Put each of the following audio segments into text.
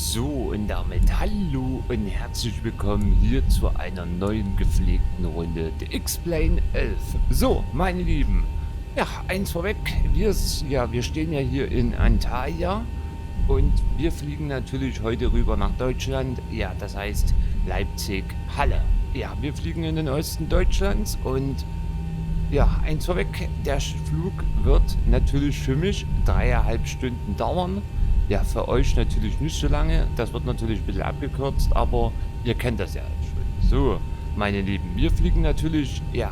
So, und damit hallo und herzlich willkommen hier zu einer neuen gepflegten Runde der X-Plane 11. So, meine Lieben, ja, eins vorweg, wir stehen ja hier in Antalya und wir fliegen natürlich heute rüber nach Deutschland, ja, das heißt Leipzig Halle. Ja, wir fliegen in den Osten Deutschlands und ja, eins vorweg, der Flug wird natürlich für mich 3,5 Stunden dauern. Ja, für euch natürlich nicht so lange, das wird natürlich ein bisschen abgekürzt, aber ihr kennt das ja schon. So, meine Lieben, wir fliegen natürlich, ja,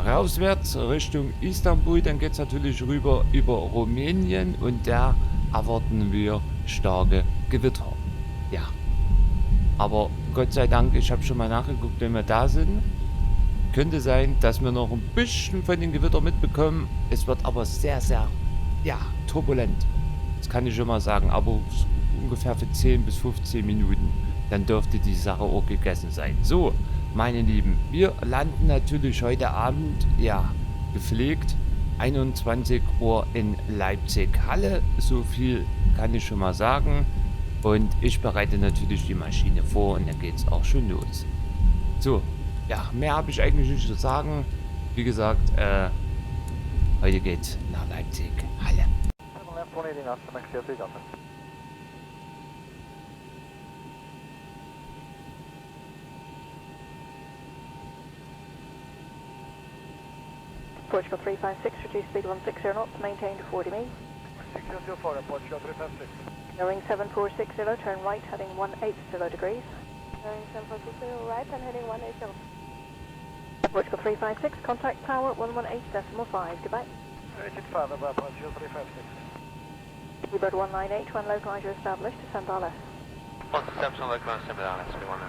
rauswärts Richtung Istanbul, dann geht es natürlich rüber über Rumänien und da erwarten wir starke Gewitter. Ja, aber Gott sei Dank, ich habe schon mal nachgeguckt, wenn wir da sind. Könnte sein, dass wir noch ein bisschen von den Gewittern mitbekommen. Es wird aber sehr, sehr, ja, turbulent. Das kann ich schon mal sagen, aber ungefähr für 10 bis 15 Minuten. Dann dürfte die Sache auch gegessen sein. So, meine Lieben, wir landen natürlich heute Abend, ja, gepflegt, 21 Uhr in Leipzig Halle. So viel kann ich schon mal sagen. Und ich bereite natürlich die Maschine vor und dann geht es auch schon los. So, ja, mehr habe ich eigentlich nicht zu sagen. Wie gesagt, heute geht's nach Leipzig Halle. Portugal 356, reduce speed 160 knots, maintain to 40 me. 604, Portugal 356. Bearing 7460, turn right, heading 180 degrees. Bearing 7460, right, and heading 180. Portugal 356, contact tower 118.5, goodbye. 85, Portugal 356. Seabird 198, when localizer established, descend LS. 170 localizer, descend LS, we want to.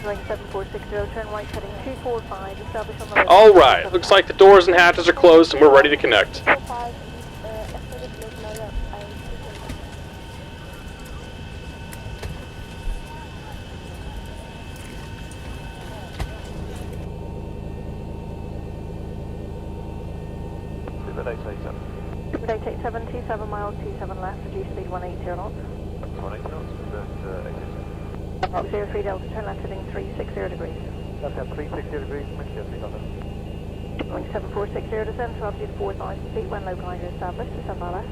Bearing 7460, turn right, heading 245, establish on the left. All right, looks like the doors and hatches are closed and we're ready to connect. 45, Seabird 887, 27 miles, 27 left, reduce speed 180 knots. 180 knots, reverse 887. Mark 03 Delta, turn left, heading 360 degrees. That's at 360 degrees, München, Boeing 7460, descend to altitude 4,000 feet, when localizer established, descend LS.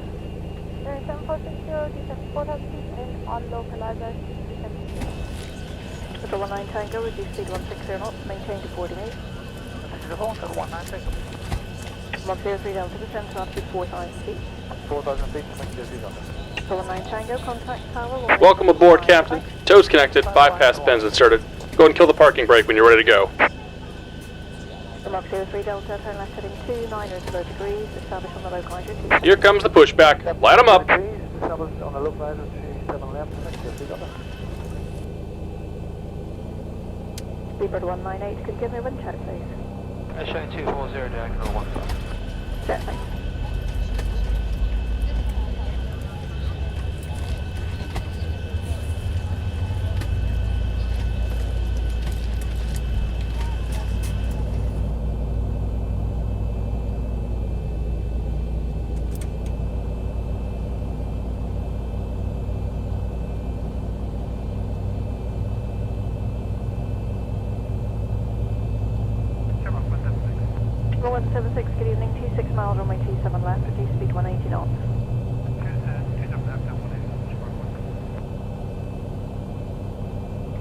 bearing 7460, descend 4,000 feet, and on localizer, descend. Hotel 19 Tango, reduce speed 160 knots, maintain to 40 me. This is a Hotel 196. Mark 03 Delta, descend to altitude 4,000 feet. 4,000 feet, München, Hotel 19 Tango, contact tower. Welcome aboard, Captain. Toes connected, bypass pins inserted. Go ahead and kill the parking brake when you're ready to go. Mark 03 Delta, turn left, heading 290 degrees, establish on the localizer. Here comes the pushback. Light them up. Established on the localizer, 37 left, München, Seabird 198, could you give me a wind check, please? Showing 240, diagonal 1. Check, thanks. Roll 176, good evening, 26 miles, runway 27 left, reduce speed 180 knots.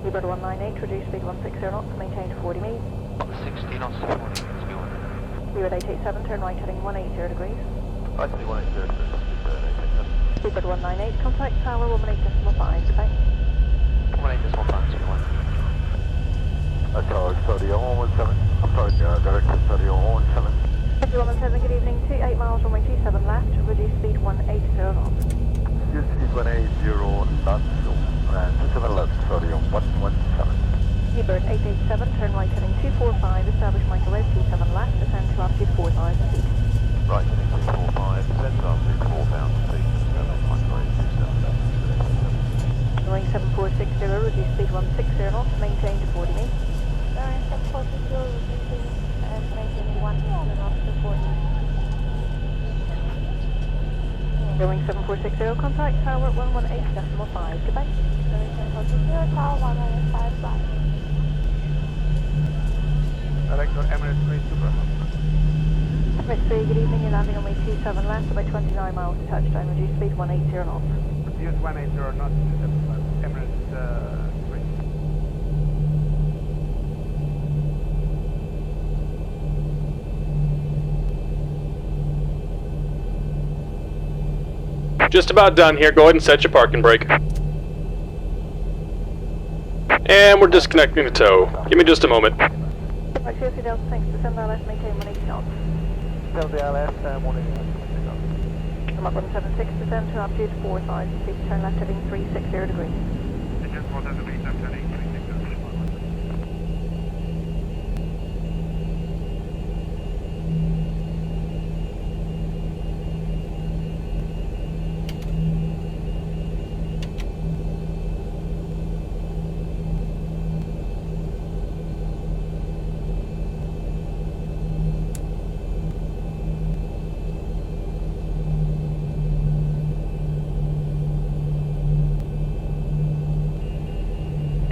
Seabird 198, reduce speed 160 knots, maintain to 40 me. 60 knots, 40, let's go on. Seabird 887, turn right, heading 180 degrees. I see 180 degrees, Seabird 198, contact tower 118.5, goodbay. 180, 1 we want. Tower 3017, I'm sorry, director 3017. 3017, good evening, 28 miles, runway 27 left, reduce speed 180 knots. Reduce speed 180 knots, and 27 left, 117. Seabird 887. Boeing 7460, contact tower 118.5, goodbye. Boeing 7460, tower 115, bye. Director Emirates 3 Super. Emirates 3, good evening, you're landing on way 27 left, about 29 miles to touchdown, reduce speed 180 knots. Use 180 not 275. Emirates 3. Just about done here. Go ahead and set your parking brake. And we're disconnecting the tow. Give me just a moment. Right, CFC Delta, thanks, descend LS, maintain 180 knots. Delta LS, morning. Mark 176, descend to altitude 4,000 feet, turn left heading 360 degrees. Engine 4,000 feet, turn 360 degrees.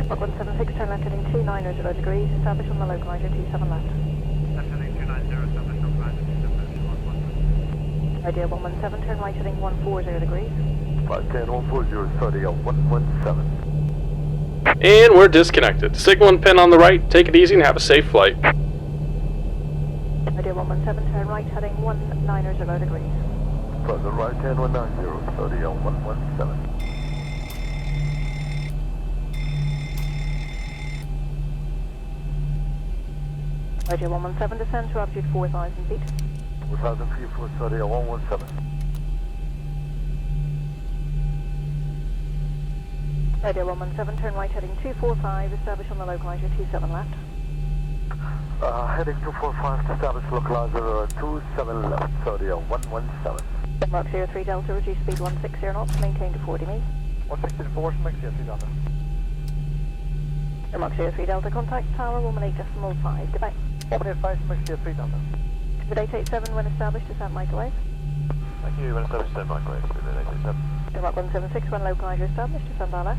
Mark 176, turn left heading 290 degrees, establish on the localizer 27 left. Left heading 290, establish on line 27. Idea 117, turn right heading 140 degrees. 510, 140, 30, 117. And we're disconnected. Signal and pin on the right. Take it easy and have a safe flight. Idea 117, turn right heading 190 degrees. Further right hand 190, 30, 117. Idea 117, descend to altitude 4,000 feet. 4,000 feet, 430, 117. Idea 117, turn right heading 245, establish on the localizer 27 left. Heading 245, establish localizer 27 left, 30, 117. Mark 03 Delta, reduce speed 160 knots, maintain to 40 me. 164, make CFC Delta. Mark 03 Delta, contact tower 118.5, goodbye. 185, make CFC Delta. Good 887, when established, descent microwave. Thank you, when established, send microwave, speed 887. Mark 176, when localizer established, descend RLS.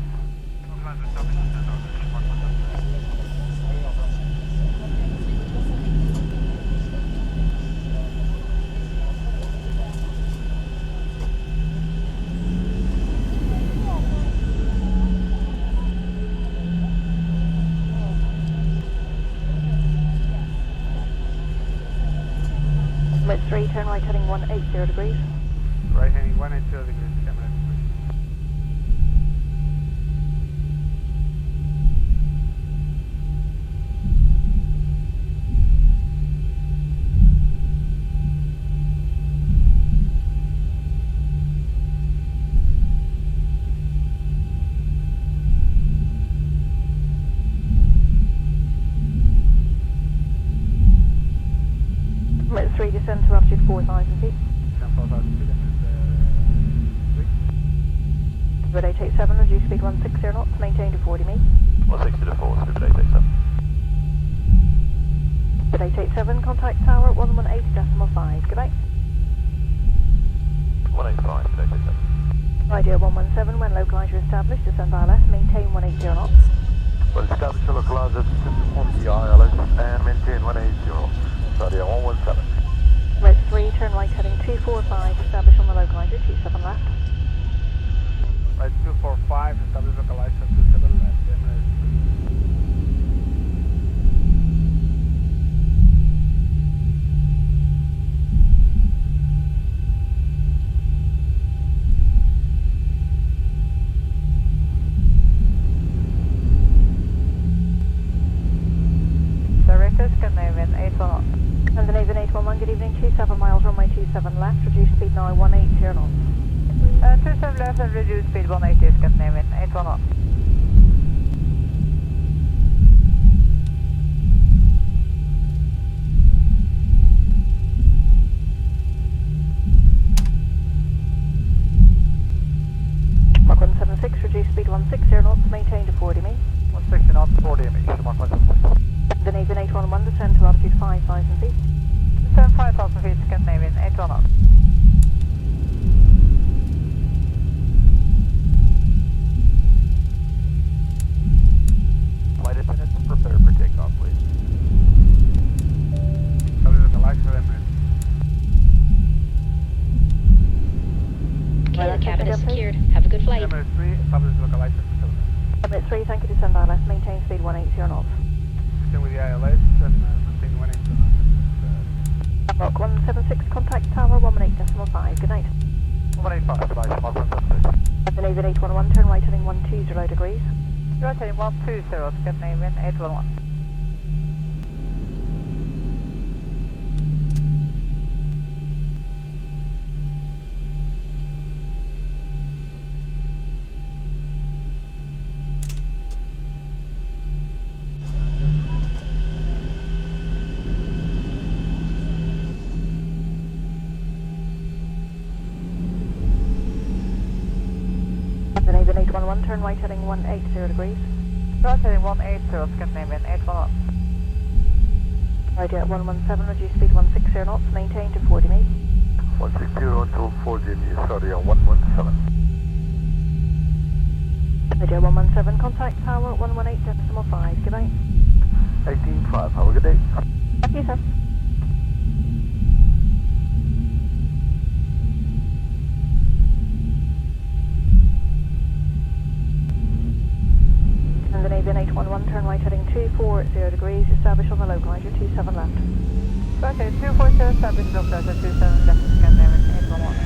Localizer established, descend RLS. Emirates 3, turn right heading 180 degrees. Right heading 180 degrees, Emirates 3, descend to altitude 4,000 feet. 4,000 feet, Emirates 3. Good 887, reduce speed 160 knots, maintain to 40 me. 160 to 4, speed 887. Good 887, contact tower 118.5, goodbye. 185, speed 887. Idea 117, when localizer established, descend ILS, maintain 180 knots. Well, establish a localizer on the ILS and maintain 180. 30, 117. Red 3, turn right heading 245, establish on the localizer 27 left. Right 245, establish localizer 27 left, Emirates 3. Director, Scandinavian 811. Scandinavian 811, good evening, 27 miles, runway 27 left, reduce speed now 180 knots. 27 left and reduce speed 180, Scandinavian 811. Mark 176, reduce speed 160 knots, maintain to 40 me. 160 knots, 40 ME, Mark 176. Scandinavian 811, descend to altitude 5,000 feet. Descend 5,000 feet, Scandinavian 811. Pilot cabin is secured. Have a good flight. Emirates 3, establish local license. Emirates 3, thank you, descend ILS, maintain speed 180 knots. Stay with the ILS and maintain 180 knots. Rock 176, contact tower 118.5, good night. 185, good night, Mark 176. Scandinavian 811, turn right heading 120 degrees. Right heading 120, Scandinavian 811. Scandinavian 811, turn right heading 180 degrees. Right heading 180, Scandinavian 811. Right at 117, reduce speed 160 knots, maintain to 40 me. 160 until 40 me, sorry, on 117. Right at 117, contact tower 118.5, good night. 18.5, have a good day. Thank you, sir. Scandinavian 811, turn right heading 240 degrees, establish on the localizer 27 left. Right heading 240, establish localizer 27 left, Scandinavian 811.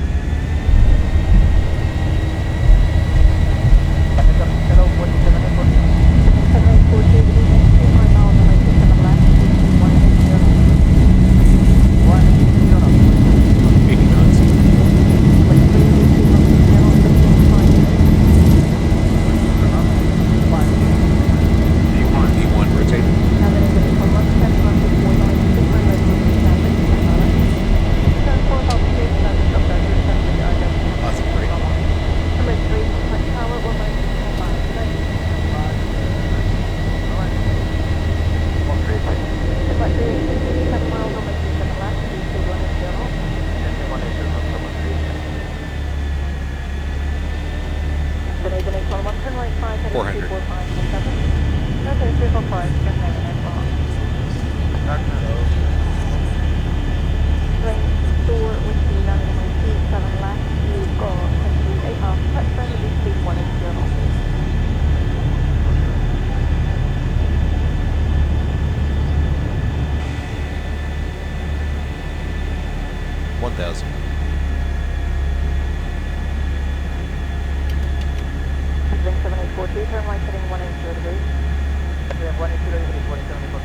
Hello, 47 airport. 7842, good evening, 25 miles on my 27 left, 180 knots. 80 knots. E1, rotate. Awesome, great. Turn right 5, 400. 245, Okay, 345, Scandinavian 811. range 4 with the landing on 27 left, you've got 28 half, touchdown, reduce speed 180 knots. Ring 7842, turn right heading 180 degrees. We have 180 degrees, 174.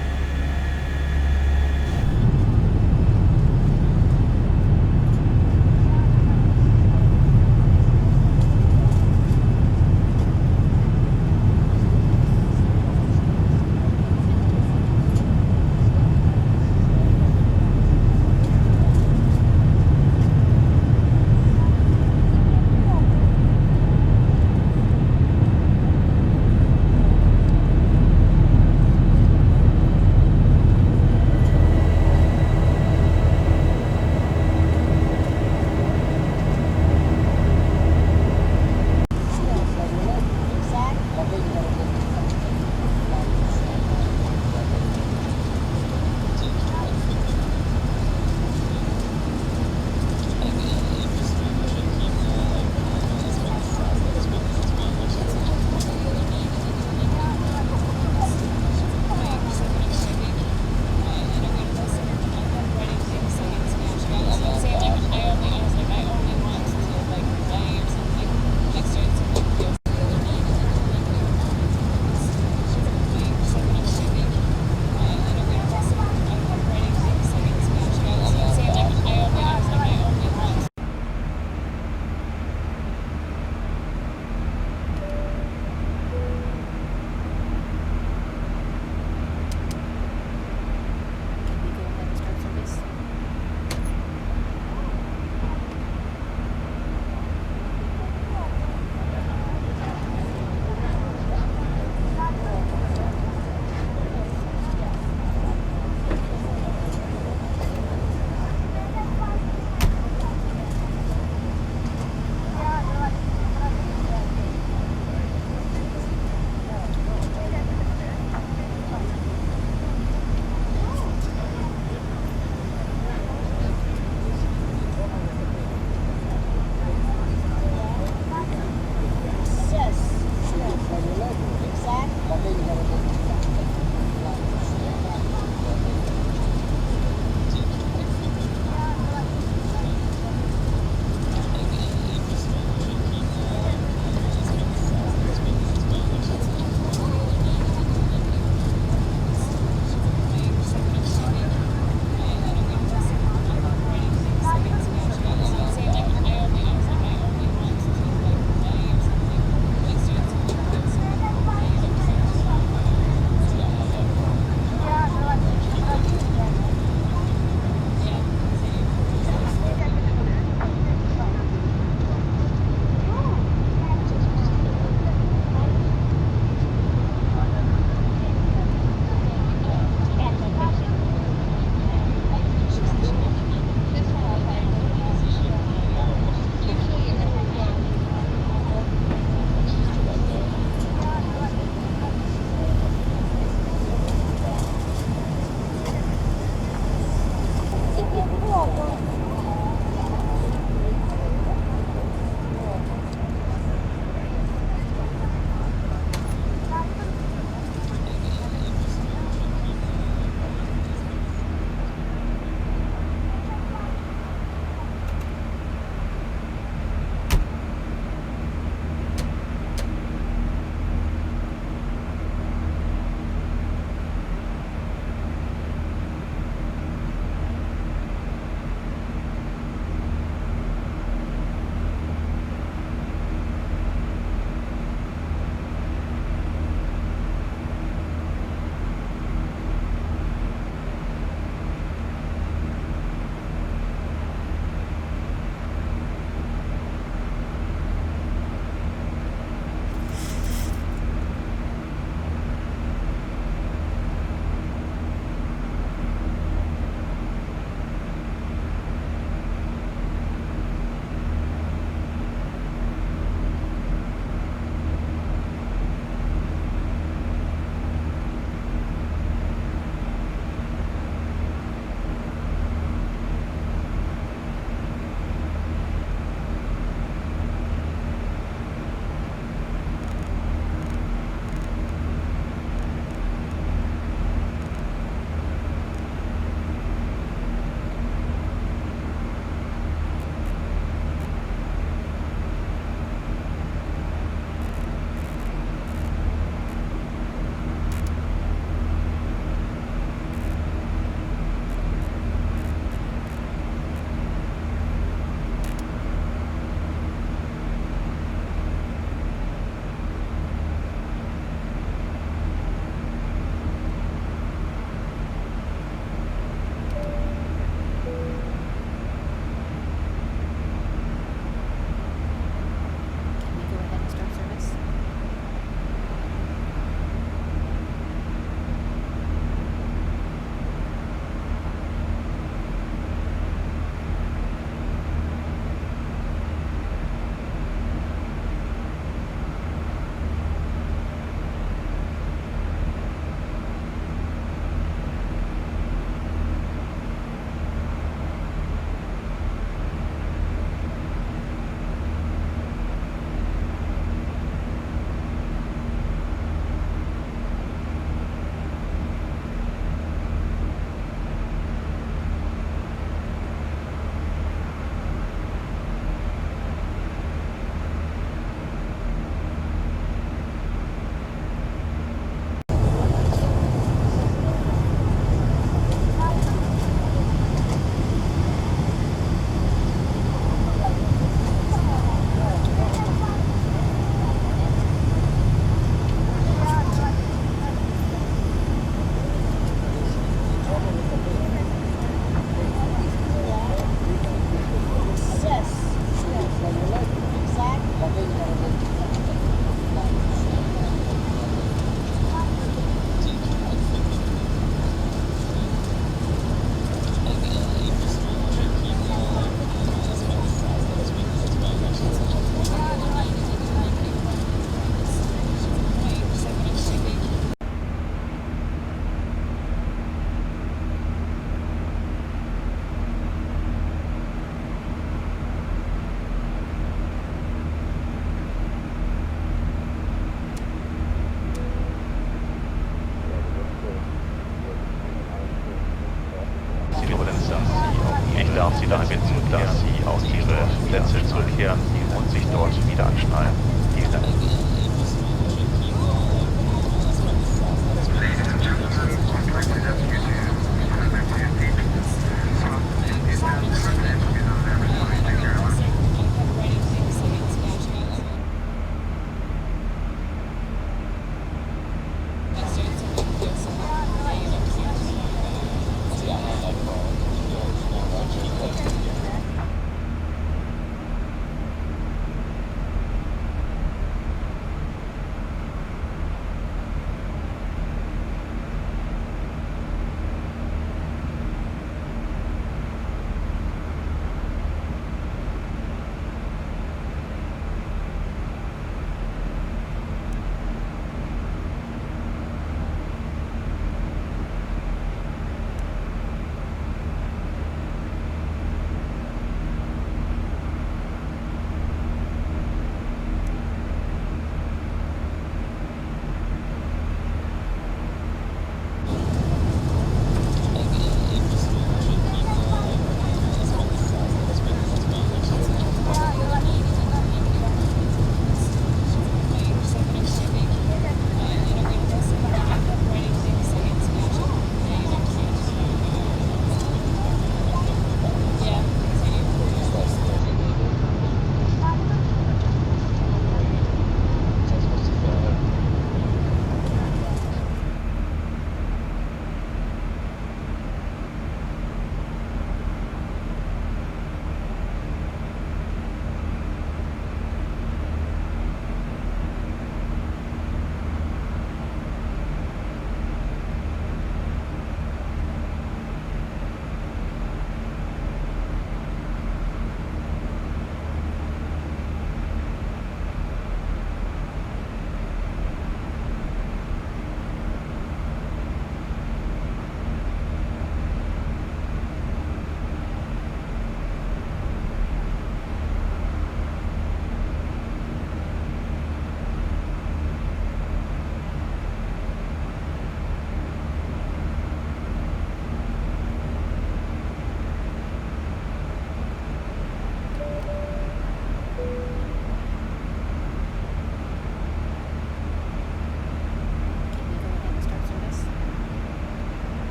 darf Sie darum bitten, dass Sie auf Ihre Plätze zurückkehren und sich dort wieder anschnallen. Vielen Dank.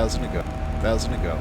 1,000 to go. 1,000 to go.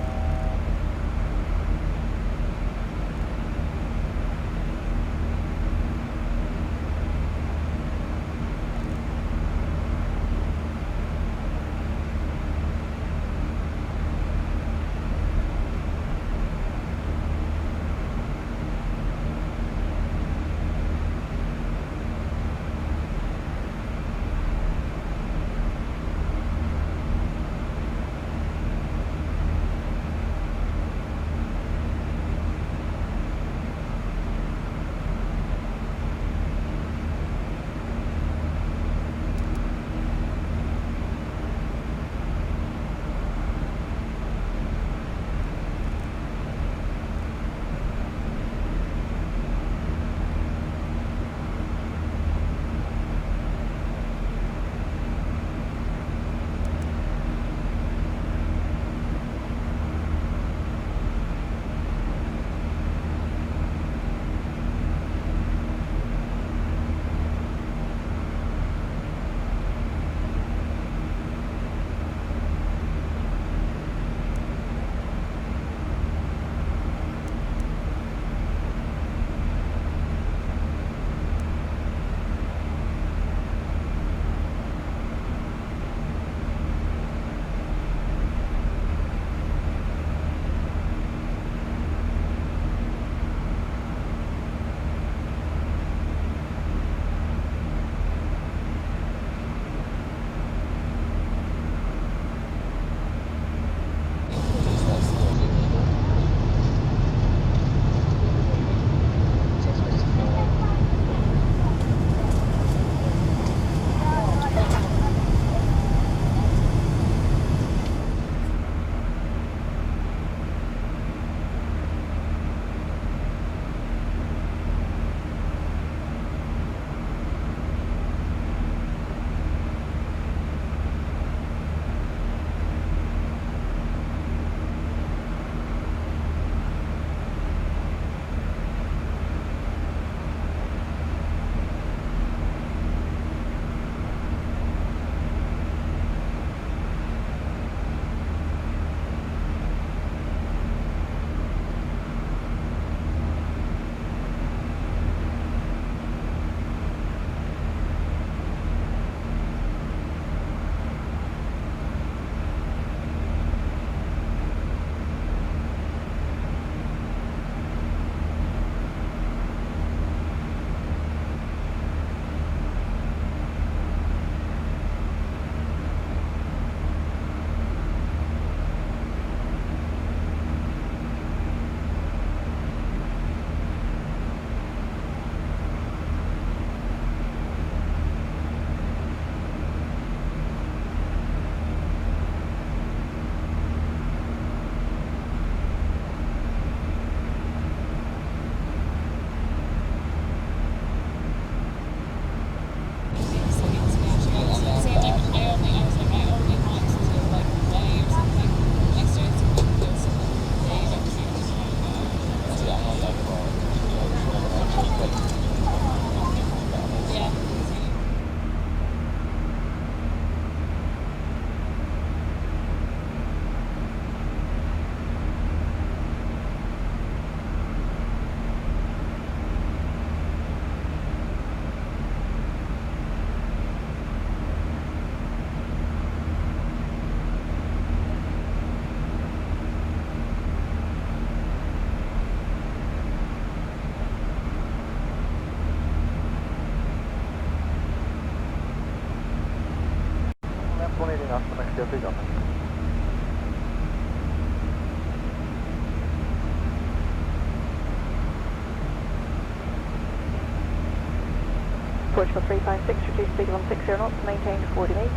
Portugal 356, reduce speed 160 knots, maintain 40 metres.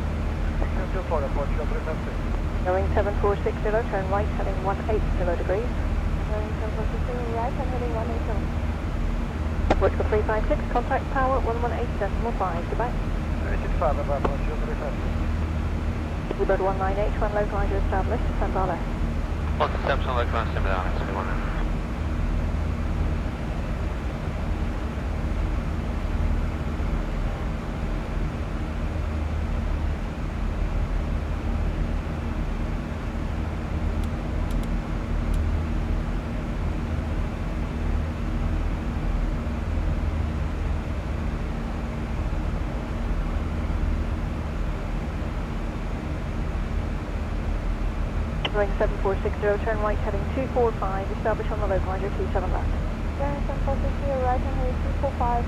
Going 7460, turn right, heading 180 degrees. Going 7460, right, and heading 180. Portugal 356, contact power 118.5, goodbye. 85, about Portugal 356. Ebird 198, when localizer established, send our left. What's the steps on localizer similar? Boeing 7460, turn right heading 245, establish on the localizer 27 left. Bearing 7460, right on way 245,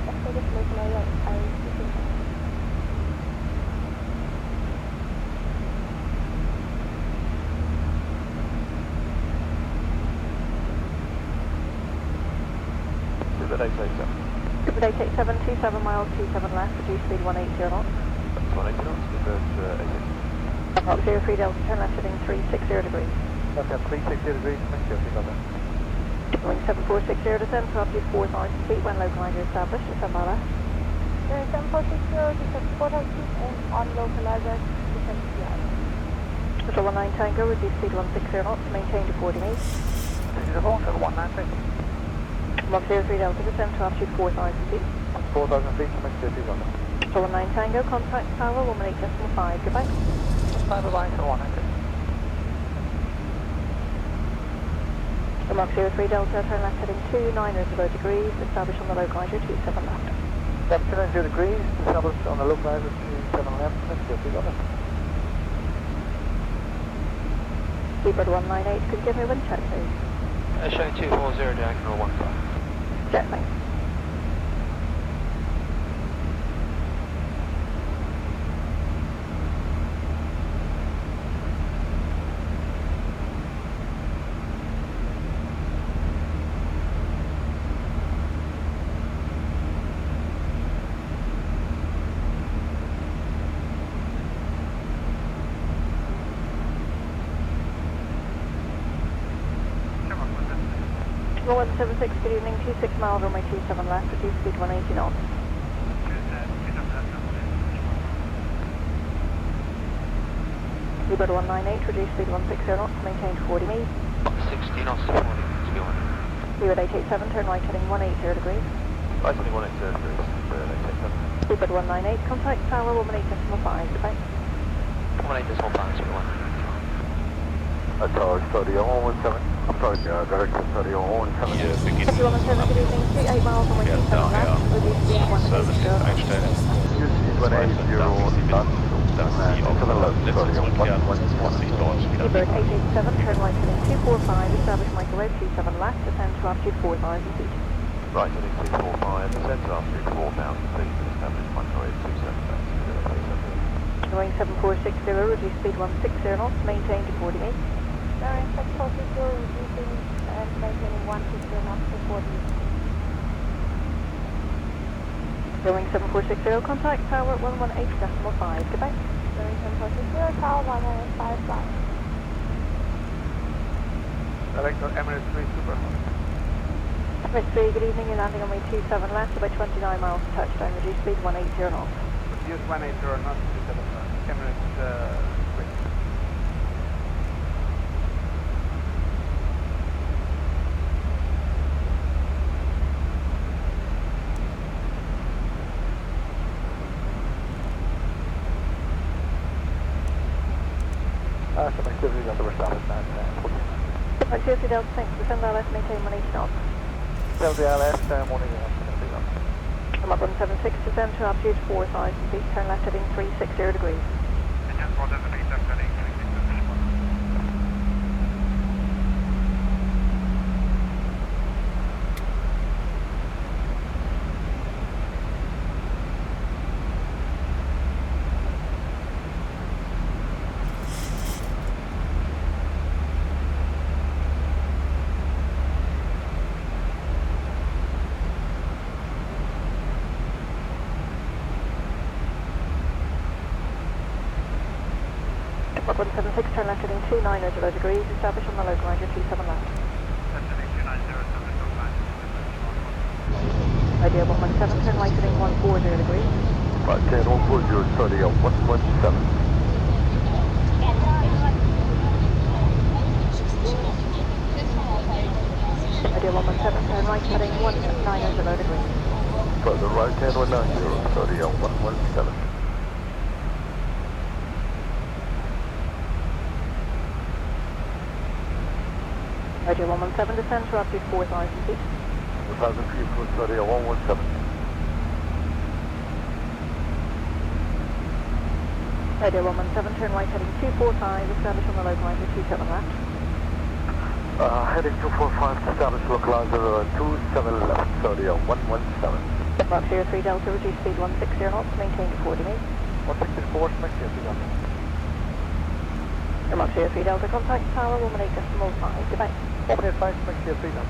estimated local LTAI 260. Super 887. Super 887, 27 miles, 27 left, reduce speed 180 knots. 180 knots, reverse 880. Fox 03 Delta, turn left heading 360 degrees. Left down 360 degrees, thank you, got that. Boeing 7460, descend to altitude 4,000 feet when localizer established, descend by left. Bearing 7460, descend 4,000 feet and on localizer, descend to the island. Control 19 Tango, reduce speed 160 knots, maintain to 40 meters. This is a phone, 190. Box 03 Delta, descend to altitude 4,000 feet. 4,000 feet, thank you, got that. Control 9 Tango, contact tower 118.5, goodbye. Bye-bye, 190. Box 03 Delta, turn left heading 29 degrees, establish on the localizer 27 left. Left 290 degrees, established on the localizer 27 left, thank you, got that. Seabird 198, could you give me a wind check, please? Showing 240, diagonal 15. Jet, thanks. Roll 176, good evening, 26 miles, runway 27 left, reduce speed 180 knots. Seabird 198, reduce speed 160 knots, maintain to 40 meters. 60 knots to 40, to be honest. Seabird 887, turn right heading 180 degrees. Right, only 180 degrees, 887. Seabird 198, contact tower 118.5, goodbye. 180.5, to the 1. Tower 30, 117. I'm sorry, direction 30, 117. Hier beginnt 21 good evening, 38 miles, runway 27 daher left, reduce speed Service 180 einstellen. Zweifel darf ich Sie bitten, dass Sie auf das Netz zurückkehren und sich dort wieder Seabird 887, turn right heading 245, establish microwave 27 left, descend to altitude 4,000 feet. Right, heading 245, descend to altitude 4,000 feet, establish microwave 27 left. Boeing 7460, reduce speed 160 knots, maintain to 40 meters. Bearing 7460, reducing and maintaining 160 knots to 40 meters. Boeing 7460, contact tower 118.5, goodbye. Bearing 7460, tower 115 flight. Director Emirates 3 Super. Emirates 3, good evening, you're landing on way 27 left, about 29 miles to touchdown, reduce speed 180 knots. Use 180 or not 27 Emirates 3. Some activity on the Verstappen stand. Seriously, Delta, thanks, descend LS, maintain 180 knots. LTAI, morning, Come up 176, descend to altitude 4,000 feet, turn left heading 360 degrees. Up 176, turn left heading 290 degrees, establish on the localizer 27 left. Idea 117, turn right heading 140 degrees. Right, 10, 140, 30, 117. Idea 117, turn right heading 190 degrees. Further right, 10, 190, 30, 117. Idea 117, descend to altitude 4,000 feet. 1,000 feet for 30, 117. Radio 117, turn right heading 245, establish on the localizer 27 left. Heading 245, establish localizer 27 left, Saudi 117. Box 03 Delta, reduce speed 160 knots, maintain to 40 meters. 164, next year, Delta. Box 03 Delta, contact tower 118.5, goodbye. 185, next year, Delta.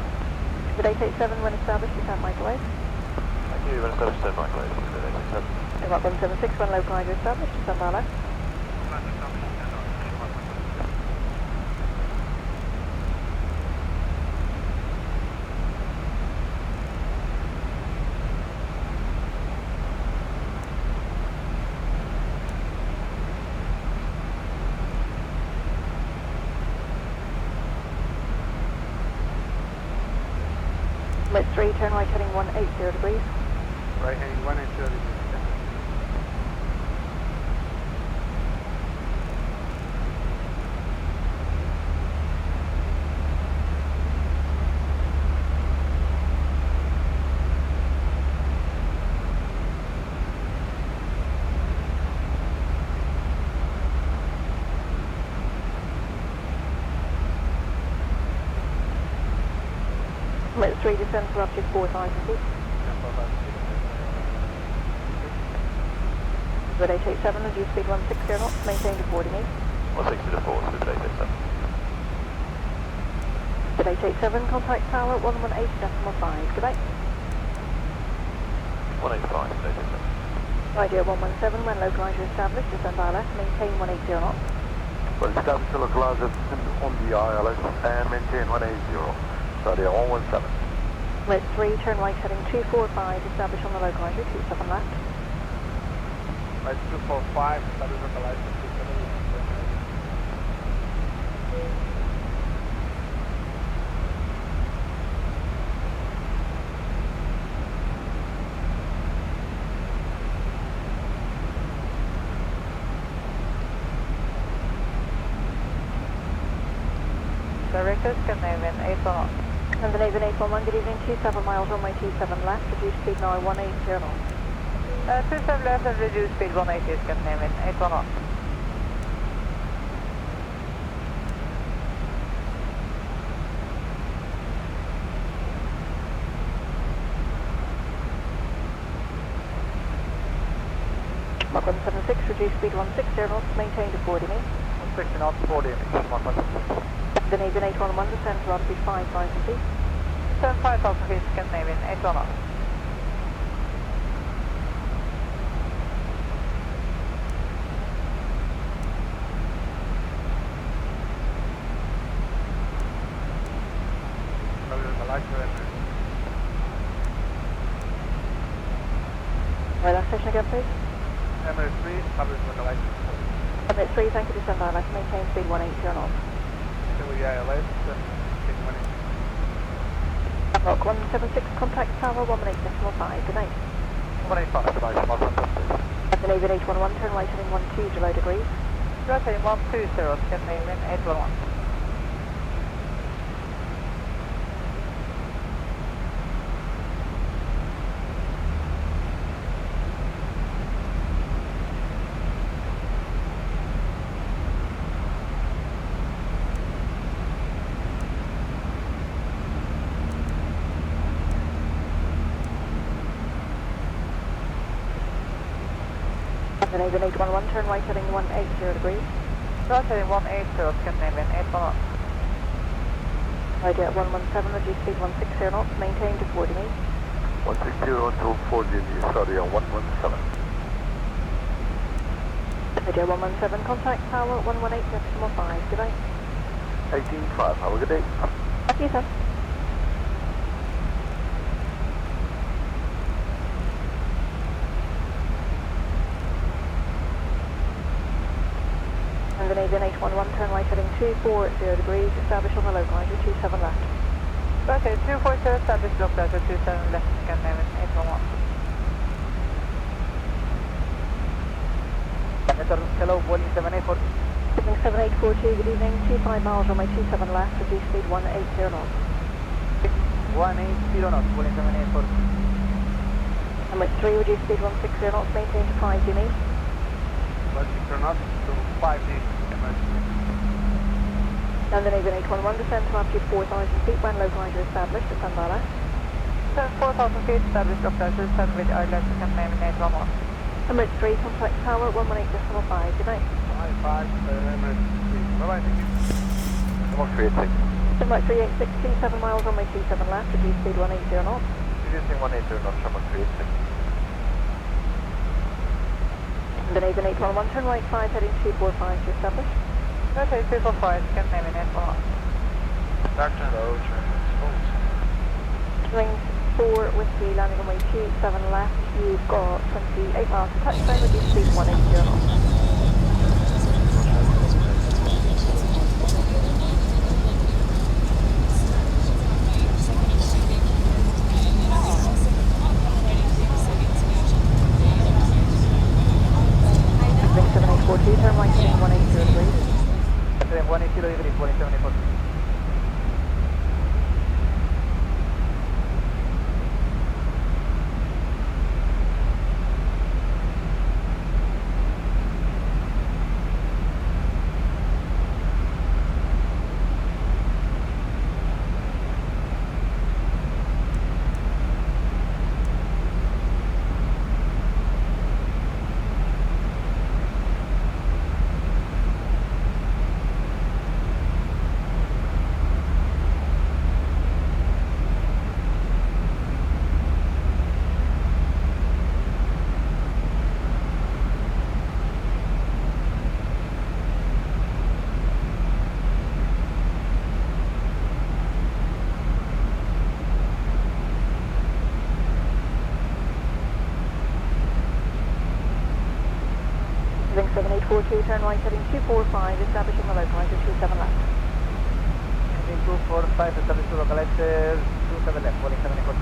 Good 887, when established, descend microwave. Thank you, when established, descend microwave. Good 887. Box 176, when localizer established, descend our left. Lit 3, turn right heading 180 degrees. Right heading 180 degrees. Lit 3, descend to altitude 4,000 feet. Good 887, reduce speed 160 knots, maintain to 40 meters. 160 to 4, good 887. Good 887, contact tower 118.5, goodbye. 185, good 887. Radio 117, when localizer established, descend ILS, maintain 180 knots. Well, establish the localizer on the ILS and maintain 180. Saudi 117. Lit 3, turn right heading 245, establish on the localizer 27 left. Right 245, establish on the license 27 left. Director, Scandinavian 811. Scandinavian 811, good evening, 27 miles, runway 27 left, reduce speed now 180 knots. 27 left and reduce speed 180, Scandinavian 811. Mach 176, reduce speed 160 knots, maintain to 40 meters. 160 knots, 40 meters, Mach 176. Scandinavian 811, descend to altitude 5,000 feet. Descend 5,000 feet, Scandinavian 811. Right, last station again, please. Emirates 3, establish on the license. Emirates 3, thank you, descend ILS, maintain speed 180 knots. With the ILS and maintain 180. Rock 176, contact tower 118.5, good night. 185, good night, Mach 176. Scandinavian 811, turn right heading 120 degrees. Right heading 120, Scandinavian 811. Scandinavian 811, turn right heading 180 degrees. Right heading 180, Scandinavian 811. Radio 117, reduce speed 160 knots, maintain to 40 meters. 160 to 40 meters, Saudi 117. Radio 117, contact tower 118.5, good night. 18.5, have a good day. Thank you, sir. Scandinavian 811, turn right heading 240 degrees, establish on the localizer 27 left. Right heading 240, establish localizer 27 left, Scandinavian 811. Hello, Boeing 7840. Boeing 7842, good evening, 25 miles runway 27 left, reduce speed 180 knots. 180 knots, Boeing 7840. Emirates 3, reduce speed 160 knots, maintain to 50 meters. 6 knots to 5D emergency. London Avian 811, descend to altitude 4,000 feet when localizer established at Antalya. 4,000 feet, established localizer, descend with IBLAL second name in 811. Emirates 3, contact tower 118.5, good night. 5, emergency. Bye-bye, thank you. Number 386. Sunlight 386, 27 miles, runway 27 left, reduce speed 180 knots. Reducing 180 knots, number 386. London Avian 811, turn right 5, heading 245 to establish. Okay, 245, second name in 811. Doctor, low, turn exposed. Wing 4 Whiskey, landing runway 27 left, you've got 28 miles to touchdown, reduce speed 180 knots. Wing 7842, turn right heading 180 degrees. 180 degrees, 4784. Wing 7842, turn right heading 245, establishing the localizer 27 left. Engine 245, established to localizer 27 left, 4784.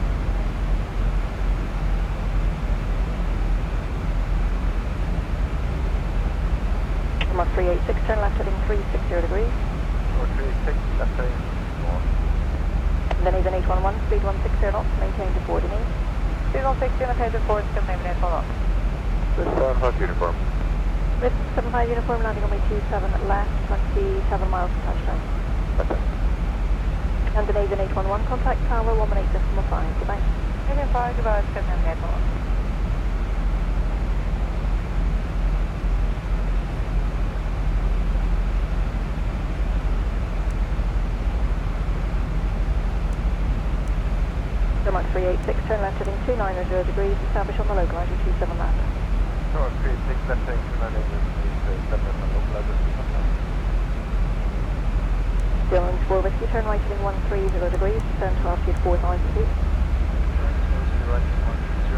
Mark 386, turn left heading 360 degrees. Number 386, left heading 4. Then even 811, speed 160 knots, maintain to 40 knee. Speed 160, maintain to 40, second name in 811. This is hot uniform. With 75 uniform, landing on way 27 left, 27 miles to touchdown. Okay. And then Avian 811, contact tower 118.5, goodbye. Avian 5, goodbye, second name in 811. Mark 386, turn left heading 290 degrees, establish on the localizer 27 left. Number 386, left heading 290 degrees, establish on localizer 27 left. Dylan 4 Whiskey, turn right heading 130 degrees, descend to altitude 4,000 feet. Right, 130.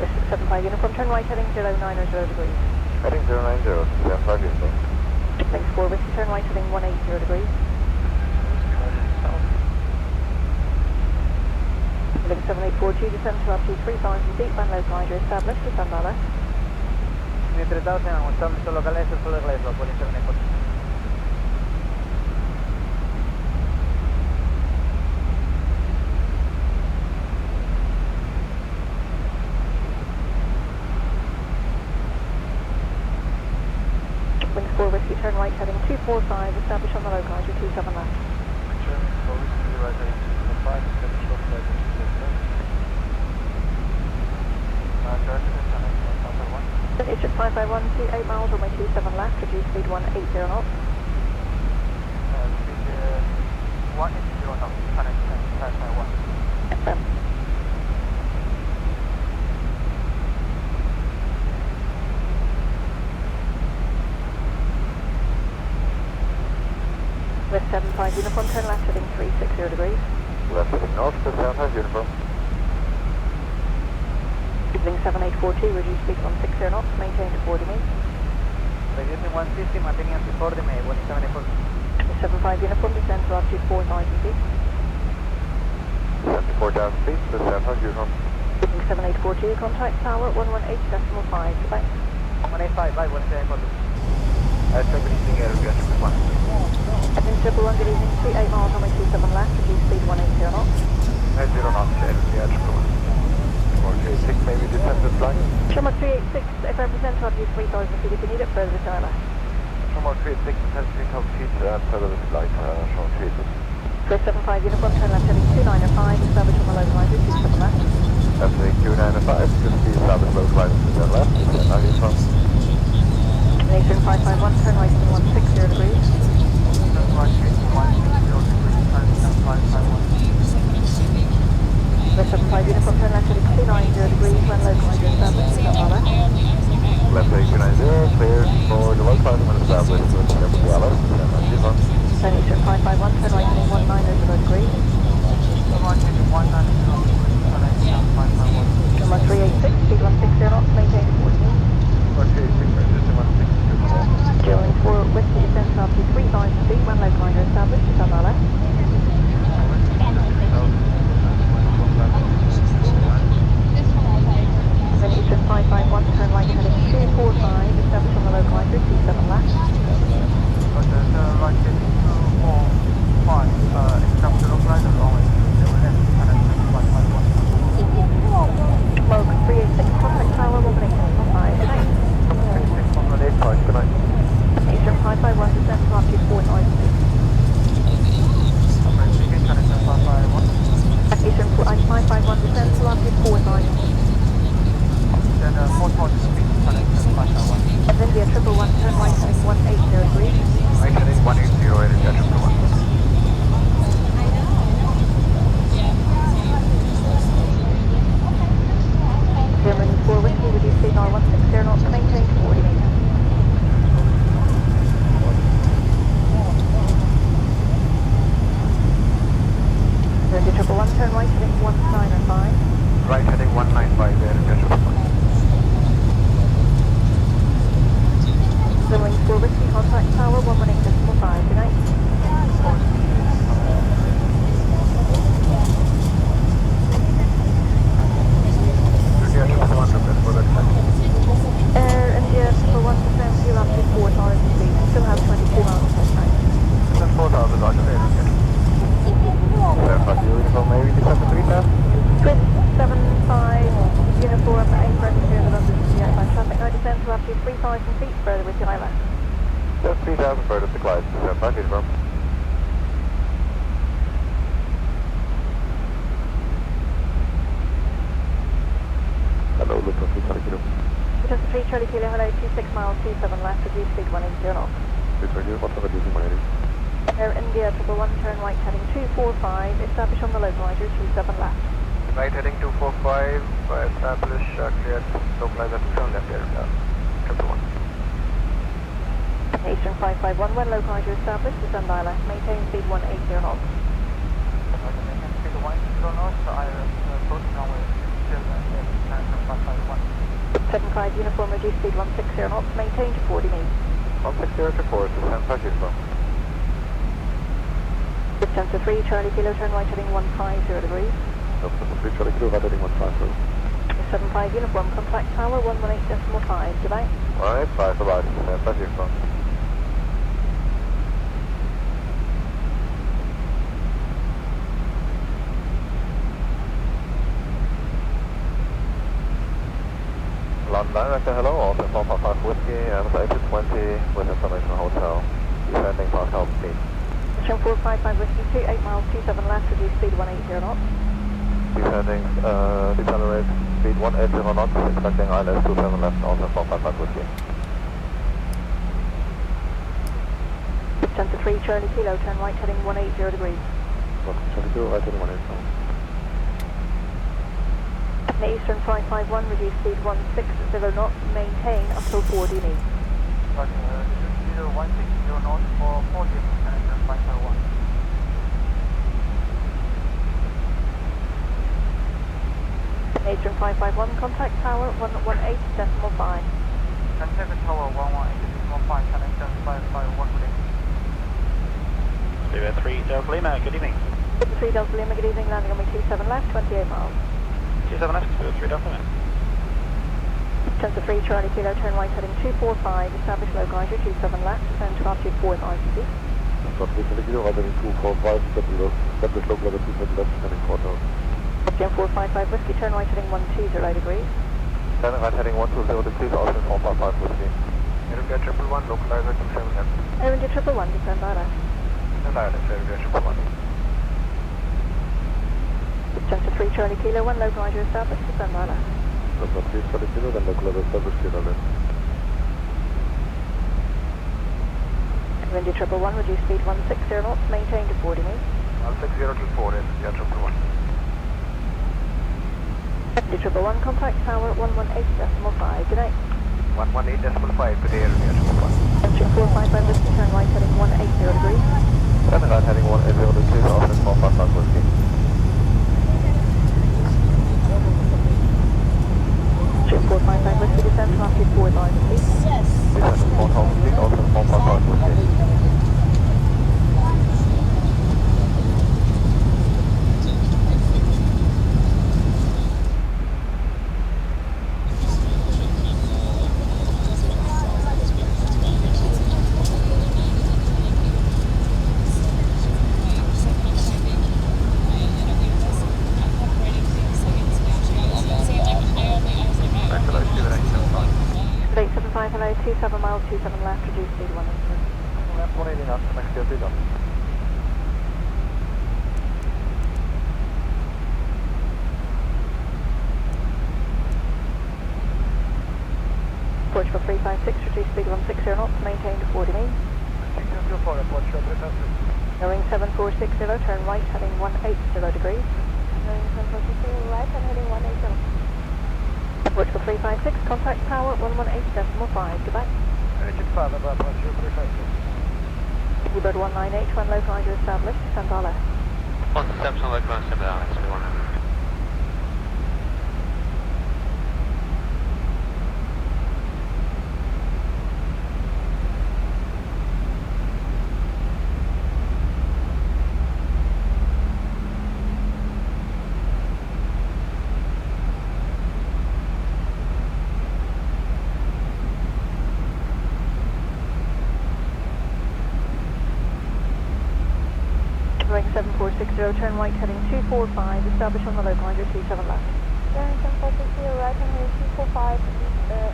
With 75 uniform, turn right heading 090 degrees. Heading 090, 75 uniform. Thanks 4 Whiskey, turn right heading 180 degrees. Link 7842, descend to altitude 3,000 feet, when localizer established, descend by left. 3000, established to localizer, full localizer, 4784. Wing 4 Whiskey, turn right heading 245, establish on the localizer 27 left. German 4 Whiskey, right heading 245, establish localizer 27 left. Eastern 551, 28 miles, runway 27 left, reduce speed 180 knots. Speed 180 knots, connect 551. FM. West 75 uniform, turn left heading 360 degrees. Left heading north to 75 uniform. Evening 7842, reduce speed 160 knots, maintain to 40 knee. Reducing 150, maintaining up to 40 May, 1784. 75 uniform, descend to altitude 4,000 feet. 74,000 feet to 75 uniform. Evening 7842, contact tower 118.5, goodbye. 185, bye, 1784. Traffic reaching air, we are 1. Evening 111, good evening, 28 miles, runway 27 left, reduce speed 180 knots. 90 knots, LTAI triple. 436, maybe descended flight. Trimmer 386, if I present to you 3,000 feet, if you need it further to ILS. Trimmer 386, descend 3,000 feet, further with flight, short 386. 375 uniform, turn left heading 295, establish on the local line, 27 left. Left heading 295, just be established local line, 27 left, descend now uniform. Nation 551, turn right heading 160 degrees. Turn right heading 160 degrees, turn 551. 375 uniform, turn left heading 290 degrees, when local line is established, descend now left. Left heading 290, cleared for the local line when established, with IBLAL, descend now uniform. Then Eastern 551, turn right heading 190 degrees. Turn right heading 190 degrees, turn Eastern 551. Number 386, speed 160 knots, maintain 40. 436, resisting 160. Germany 4 Whiskey descent to altitude 3,000 feet, when local line is established, descend now left. Then Eastern 551, turn right heading 245, establish on the local line 57 left. Turn right heading 245, establish the local line along with 551. Log 386, contact tower 118.5, good night. 118, good night. Eastern 551, descent to altitude 4,000 feet. Eastern 551, descent to altitude 4,000 feet. Then 4,000 feet, turn Eastern 551. And then via 111, turn right heading 180 degrees. Right heading 180, LTAI triple 1. Germany 4 Whiskey, reduce speed now 160 knots, maintain 40 meters. Then to 111, turn right heading 195. Right heading 195, LTAI triple 1. Germany 4 Whiskey, contact tower 118.5, good night. Air India for 1%, you're up to 4,000 feet. Still have 22 miles per time. Descend 4,000, Roger, verify the uniform, maybe descend to 3,000. Swiss 75, uniform, apron, clear the London CI by traffic. Now descend to up to 3,000 feet further with your ILS. Just 3,000 further to Clyde, verify the uniform. Hello, Lufthansa 3 kilo. Just 3 Charlie Kilo, hello, 26 miles, 27 left, reduce speed 180 knots. 3 what's the reducing 180? Air India 111, turn right heading 245, establish on the localizer 27 left. Right heading 245, establish, cleared, localizer 27 left air, triple 1. Eastern 551, when localizer established, descend ILS, maintain speed 180 knots. Maintain speed 180 knots, ILS, approaching runway 75 uniform, reduce speed 160 knots, maintain to 40 meters. 160 to 4, descend back uniform. Distance to 3 Charlie Kilo, turn right heading 150 degrees. Lufthansa 3 Charlie Kilo, right heading 150. 75 uniform, contact tower 118.5, goodbye. 185, about, descend back uniform. London Director, hello, also 455 Whiskey, exit 20 with information hotel, descending past help speed. Mission 455 Whiskey 28 miles, 27 left, reduce speed 180 knots. Descending, decelerate, speed 180 knots, expecting ILS 27 left, also 455 Whiskey. Distance to 3 Charlie Kilo, turn right heading 180 degrees. Charlie Kilo, right heading 180. Eastern 551, reduce speed 160 knots, maintain until 40 meters. Roger, reduce speed 160 knots for 40 and 551. Eastern 551, contact tower 118.5. Contact tower 118.5, connect 551. Studio 3 Delta Lima, good evening. 3 Delta Lima, good evening, landing on me 27 left, 28 miles. 27 left, Studio 3 Delta Lima. Distance to 3 Charlie Kilo, turn right heading 245, establish localizer 27 left, descend to altitude 4,000 feet. Heading 245, establish local level 2 left, heading 4000. Jim 455 Whiskey, turn right heading 120 degrees. Turn right heading 120 degrees, Austin 455 Whiskey. Aerojet 111, localizer 27 left. Aerojet 111, descend ILS. And ILS, Aerojet 111. Center 3 Charlie Kilo 1, localizer established, descend ILS. Center 3 Charlie Kilo, then localizer established, ILS. Windy 111, reduce speed 160 knots, maintain to 40 meters. 160 till 4 is Jet 111. Windy 111, contact tower 118.5, good night. 118.5, good day, Aerojet 111. Entry 455 Whiskey, turn right heading 180 degrees. Turn right heading 180 degrees, Austin 455 Whiskey. Entry 455 Whiskey, descend to altitude 4,000 feet. Descend to 4,000 feet, Austin 455 Whiskey. Hello, 27 miles, 27 left, reduce speed 1 Left 180 knots, next year, done. Portugal 356, reduce speed 160 knots, maintain to 40 meters. 624, Portugal 356. Knowing 7460, turn right heading 180 degrees. Knowing 7460, right and heading 180. Portugal 356, contact tower 118.5, goodbye. Aerojet 5, Portugal 356. Bluebird 198, when localizer established, descend ILS. On reception, localizer ILS, 100. Boeing 7460, turn right heading 245, establish on the localizer 27 left. Boeing 7460, right and heading 245,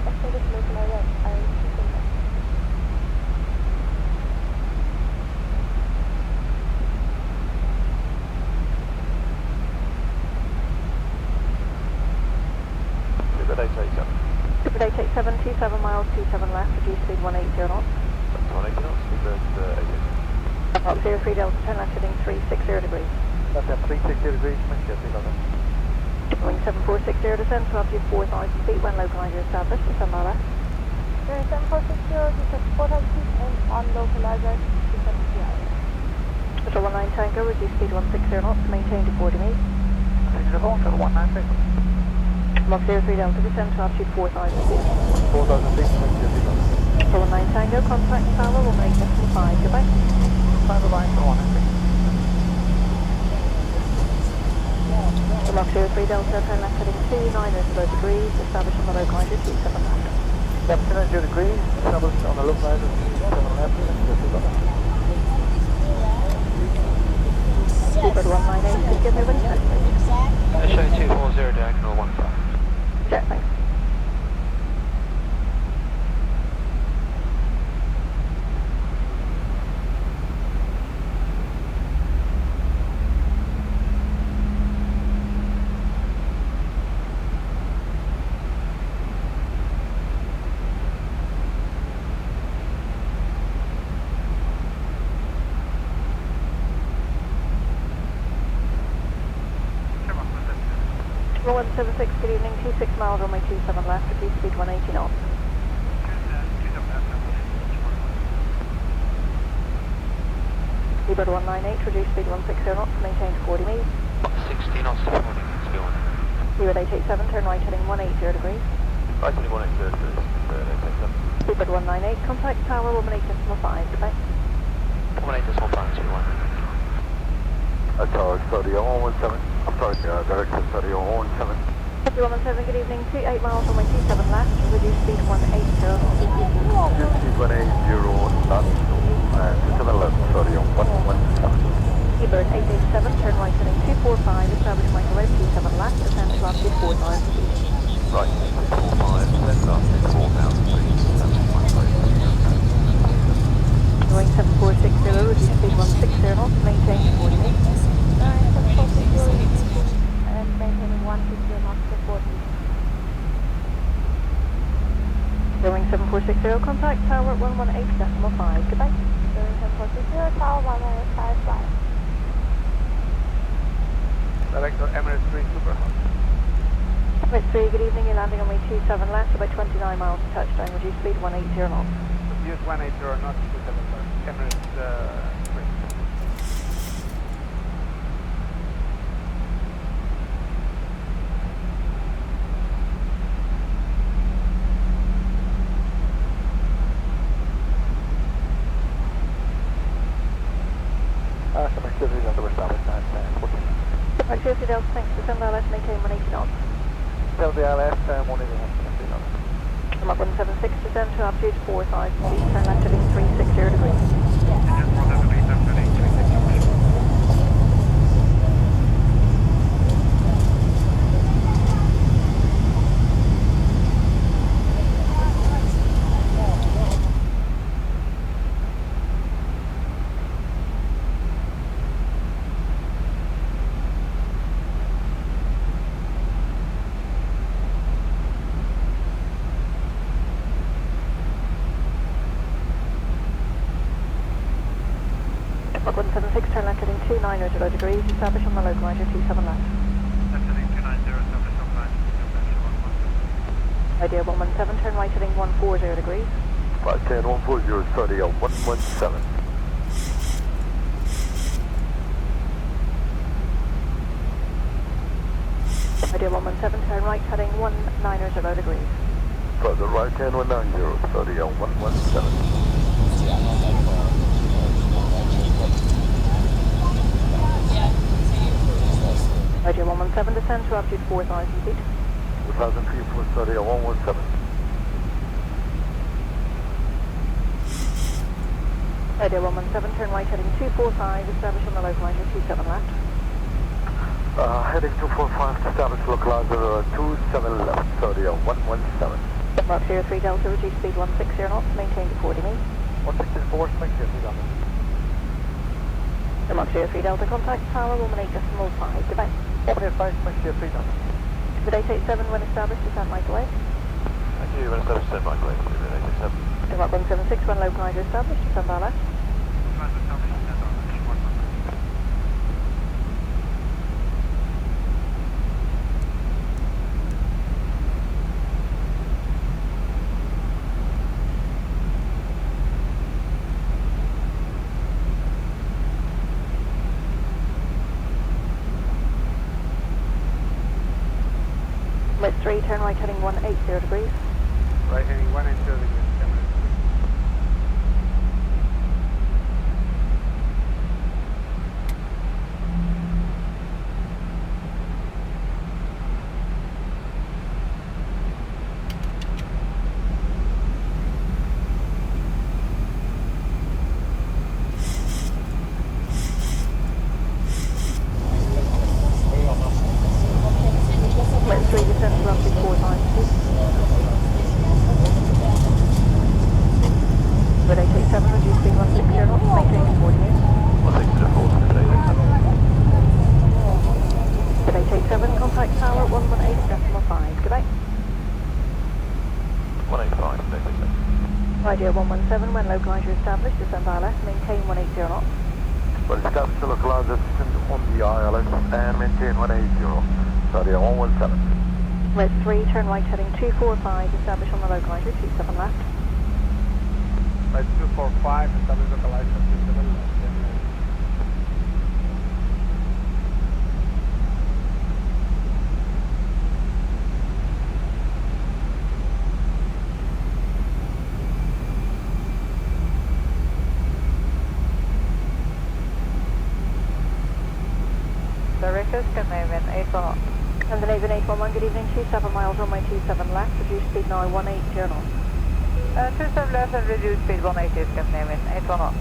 establish localizer I 27 left. Super 887. Super 887, 27 miles, 27 left, reduce speed 180 knots. 180 knots, Super 887. Up 03 Delta, turn left heading 360 degrees. That's at 360 degrees, next year, done. Boeing 7460, descend to altitude 4,000 feet when localizer established, descend ILS. Boeing 7460, descend 4,000 feet and on localizer, descend to ILS. Hotel 19 Tango, reduce speed 160 knots, maintain to 40 meters. Hotel 196. Log 03 Delta, descend to altitude 4,000 feet. 4,000 feet, next year, done. Hotel 19 Tango, contact tower 118.5, goodbye. 5 line for 196. Log 03 Delta, turn left heading 29 degrees, establish on the localizer 27 left. Yep, 29 degrees, established on the localizer 27 left, next year, done. Bluebird 198, could give me wind check, please. Show 240, diagonal 15. Check, thanks. Roll 176, good evening, 26 miles, runway 27 left, reduce speed 180 knots. Bluebird 198, reduce speed 160 knots, maintain to 40 meters. 60 knots to 40 meters, go on. Bluebird 887, turn right heading 180 degrees. Right, 180 degrees, 887. Bluebird 198, contact tower 118.5, goodbye. 118.5, 21. Tower 3017, I'm sorry, director 3017. 3017, good evening, 28 miles, runway 27 left, reduce speed 180. Speed 180, knots, 27 left, 31. 1060, contact tower 118.5, goodbye. 1060, tower 118.5. Director Emirates 3 Super Hot. Emirates 3, good evening, you're landing on way 27 left, about 29 miles to touchdown, reduce speed 180 knots. Use 180, not 27, sorry. Emirates 3. Some activities on the west side, 14. Activity Delta, thanks, descend ILS, maintain 180 knots. Delta ILS, 180 knots. I'm up 176, descend to altitude 4000 feet, turn left heading 360 degrees. Up 176, turn left heading 290 degrees, establish on the localizer 27 left. Left heading 290, establish on line. Idea 117, turn right heading 140 degrees. 510, 140, sorry, 117. Idea 117, turn right heading 190 degrees. Further right hand 190, sorry, 117. Idea 117, descend to altitude 4,000 feet. 4,000 feet, sorry, 117. Idea 117, turn right heading 245, establish on the localizer 27 left. Heading 245, establish localizer 27 left, sorry, 117. Mark 03 Delta, reduce speed 160 knots, maintain to 40 me. 164, make sure you got it. Mark 03 Delta, contact tower 118.5, goodbye. 185, make sure you got it. With 887, when established, descend right away. Thank you, when established, stand by, clear. 887. Mark 176, when localizer established, descend by left. Localizer established, stand on. West 3, turn right heading 180 degrees. Right heading 180 degrees, Emirates 3. West 3, descend to roughly 4,000 feet. With 887, reduce speed 160 knots, maintain to 40 meters. 160 to 40, 887. With 887, contact tower 118.5, goodbye. 185, 887. Idea 117, when localizer established, descend ILS, maintain 180 knots. Well, establish the localizer on the ILS and maintain 180, sorry, 117. West 3, turn right heading 245, establish on the localizer 27 left. Right 245, establish localizer 27 left, Emirates. Directors, Scandinavian 81. Scandinavian 811, good evening, 27 miles, runway 27 left, reduce speed now 180 knots. 27 left and reduce speed 180, Scandinavian 811.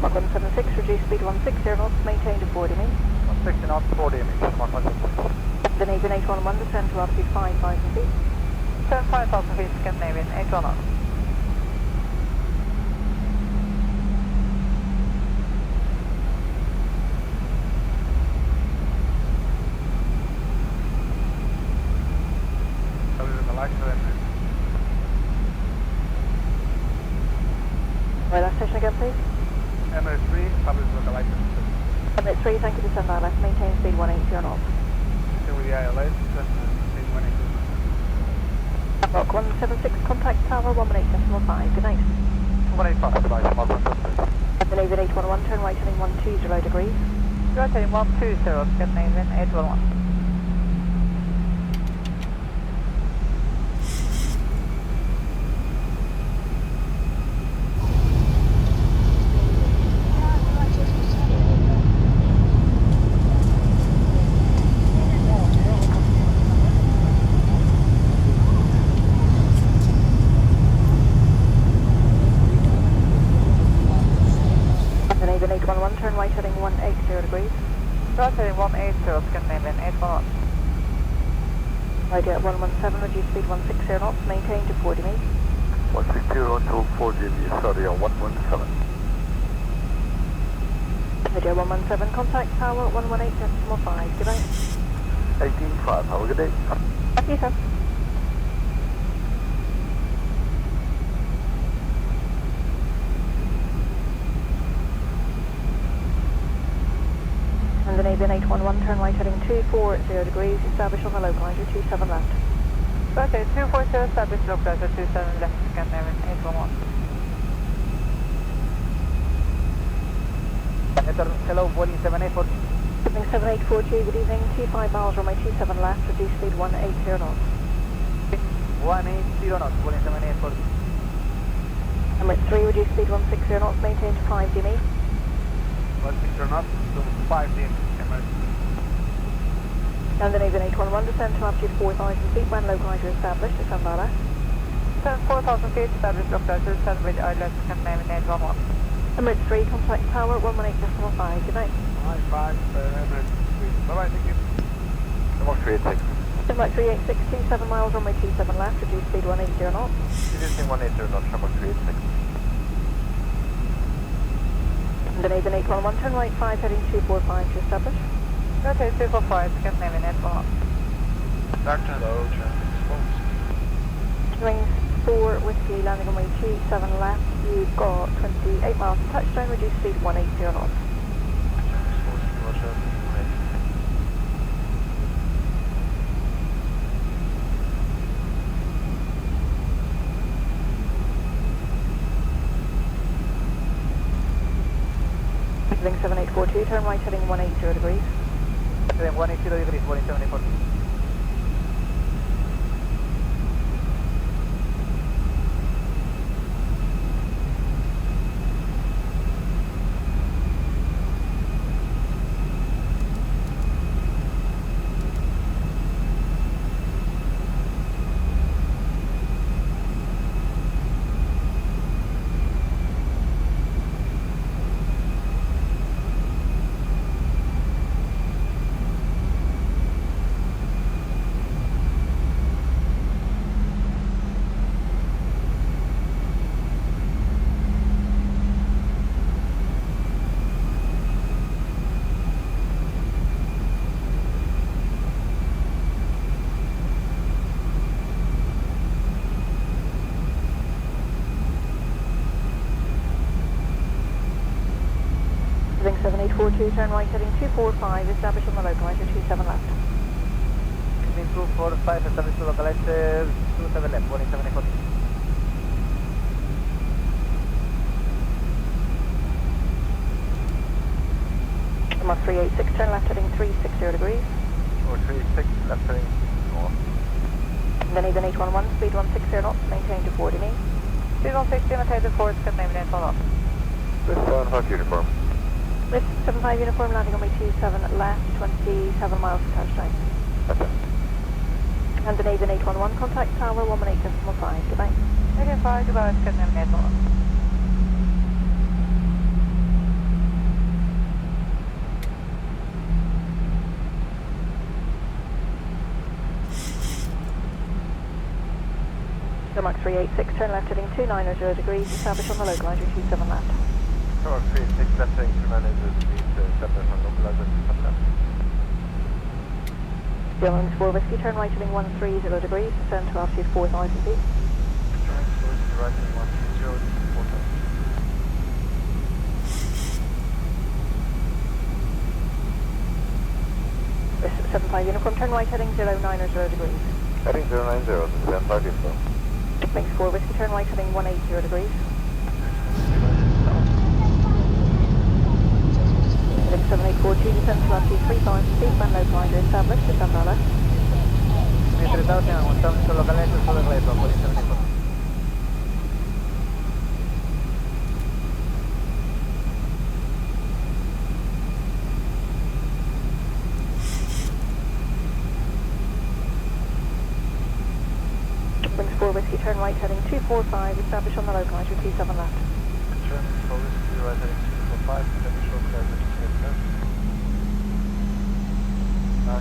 Mark 176, reduce speed 160 knots, maintain to 40 meters. 160 knots, 40 meters, Mark 176. Scandinavian 811, descend to altitude 5,000 feet. 5,000 feet, Scandinavian 811. Right, last station again, please. Emirates 3, establish localization. Emirates 3, thank you, descend ILS, maintain speed 180 knots. Here with the ILS and maintain 180 knots. Rock 176, contact tower 118.5, good night. 185, good night, 176. Captain Avian 811, turn right heading 120 degrees. Right heading 120, Scandinavian 811. Turn right heading 180 degrees. Right heading 180, Scandinavian 811. Right at 117, reduce speed 160 knots, maintain to 40 meters. 160 until 40 meters, sorry, on 117. Radio 117, contact tower 118.5, good night. 18.5, have a good day. Thank you, sir. Scandinavian 811, turn right heading 240 degrees, establish on the localizer 27 left. Okay, 240, establish localizer 27 left, Scandinavian 811. Hello, Boeing 7840. Boeing 7840, good evening, 25 miles runway 27 left, reduce speed 180 knots. 180 knots, Boeing 7840. Emirates 3, reduce speed 160 knots, maintain to 5 DME. 160 knots to 5 DME, Emirates. Scandinavian 811, descend to altitude 4,000 feet when localizer established, descend ILS. Descend 4,000 feet, establish localizer, descend with ILS, Scandinavian 811. Emirates 3, contact tower 118.5, good night. 5, Emirates 3. Bye-bye, thank you. Number 386. Denmark 386, 27 miles, runway 27 left, reduce speed 180 knots. Reducing 180 knots, number 386. Scandinavian 811, turn right 5, heading 245 to establish. Okay, 245, Scandinavian 811. Doctor, low, traffic exposed. Wings 4 Whiskey, landing on way 27 left, you've got 28 miles to touchdown, reduce speed 180 knots. Traffic exposed, Roger, ready. Wing 7842, turn right heading 180 degrees. Heading 180 degrees, Boeing 7840. Wing 7842, turn right heading 245, establish on the localizer 27 left. Heading 245, establish the localizer 27 left, Boeing 7840. Denmark 386, turn left heading 360 degrees. Number 386, left heading north. Scandinavian 811, speed 160 knots, maintain to 40 meters. Speed 160, maintain to 40, Scandinavian 811. With 75 uniform. With 75 uniform, landing on way 27 left, 27 miles to touchdown. Okay. Scandinavian 811, contact tower 118.5, goodbye. Okay, 5, goodbye, Scandinavian 811. Denmark 386, turn left heading 290 degrees, establish on the localizer 27 left. Number 386, left heading 290 degrees, establish on localizer 27 left. Wings 4 Whiskey, turn right heading 130 degrees, descend to altitude 4,000 feet. Traffic exposed, right heading 130, 4000. uniform, turn right heading 090 degrees. Heading 090, stand by info. Wings 4 Whiskey, turn right heading 180 degrees. Heading 7842, descend to altitude 3000 feet, when localizer established, descend by left. 3000, aguantamos con localizer, solo el reto, por 74. Wings 4 Whiskey, turn right heading 245, establish on the localizer 27 left. German 4 Whiskey, right heading 245, establish localizer 27 left.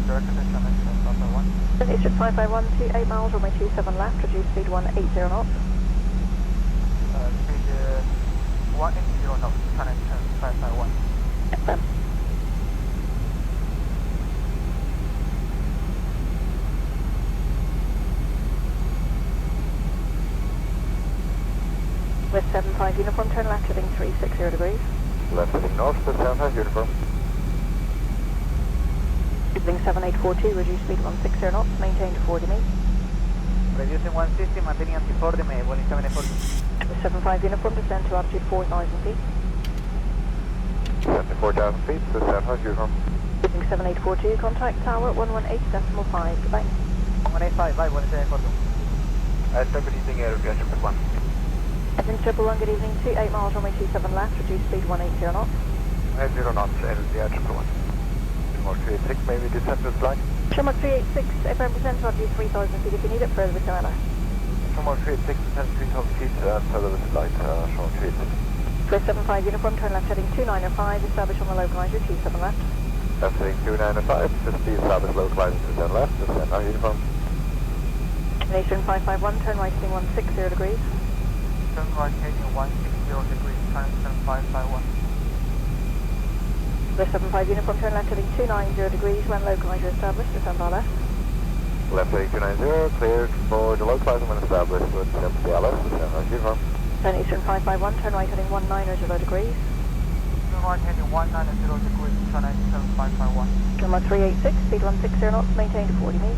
Direct connection, next 551. Eastern 551 to 8 miles, runway 27 left, reduce speed 180 knots. Speed 180 knots, connection 551. FM. West 75 uniform, turn left heading 360 degrees. Left heading north, stand by uniform. Wing 7842, reduce speed 160 knots, maintain to 40 me. Reducing 160, maintaining to 40 me, 17040. 75 uniform, descend to altitude 4,000 feet. 74,000 feet, stand by uniform. Wing 7842, contact tower 118.5, goodbye. 185, bye, 17040. Good evening, Air Triple 1. Wing 111, good evening, 28 miles, runway 27 left, reduce speed 180 knots. 80 knots, Air Triple 1. More 386, maybe descend to flight. Shamrock 386, FM descend to altitude 3,000 feet if you need it, further with LS. More 386, descend 3,000 feet, further with flight, Short 386. West 75 uniform, turn left heading 295, establish on the localizer 27 left. Left heading 295, 50, establish localizer to stand left, stand by uniform. Eastern 551, turn right heading 160 degrees. Turn right heading 160 degrees, connection 551. West 75 uniform, turn left heading 290 degrees, when localizer established, descend by left. Left heading 290, cleared for the localizer when established with the LS, stand by uniform. Turn Eastern 551, turn right heading 190 degrees. Turn right heading 190 degrees, connection 551. Number 386, speed 160 knots, maintain to 40 me.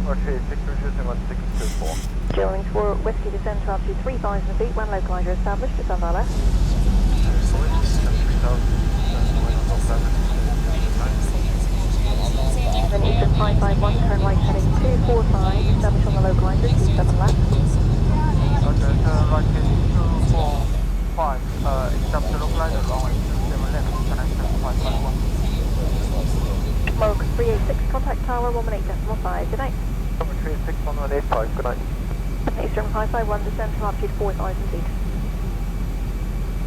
More 386, reducing 1624. Gerwings 4 Whiskey, descend to altitude 3,000 feet, when localizer established, descend by left. Then Eastern 551, turn right heading 245, establish on the localizer 27 left. Okay, turn right heading 245, establish the localizer runway 27 left, connection 551. Smoke 386, contact tower 118.5, good night. Number 386, 1185, good night. Eastern 551, descend to altitude 4,000 feet.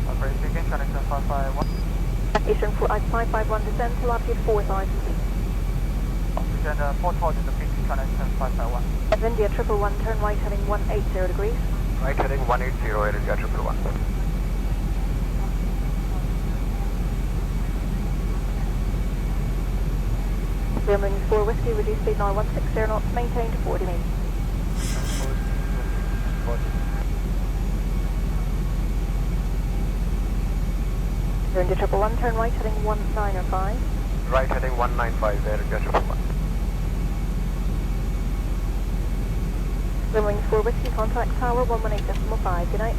Operating again, connection 551. Eastern 551, descend to altitude 4,000 feet. Oxygen 4,000 feet, connection 551. And India 111, turn right heading 180 degrees. Right heading 180, Air India 111. Wings 4 Whiskey, reduce speed now 160 knots, maintain to 40 me. India 111, turn right heading 195. Right heading 195, Air India 111. Wings 4 Whiskey, contact tower 118.5, good night.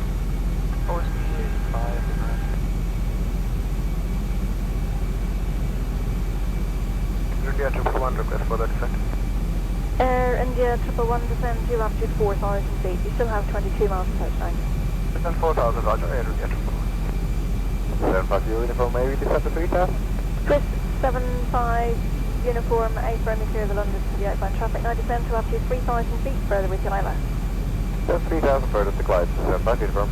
India 111, request for that descent. Air India 111, descend to altitude 4,000 feet. You still have 22 miles to touchdown. Descent 4,000, Roger, Air India 111. 75 uniform, maybe descent to 3,000. Chris 75 uniform, A firmly clear the London to the outbound traffic. Now descend to altitude 3,000 feet, further with your left. Descent 3,000 further to Clyde, 75 uniform.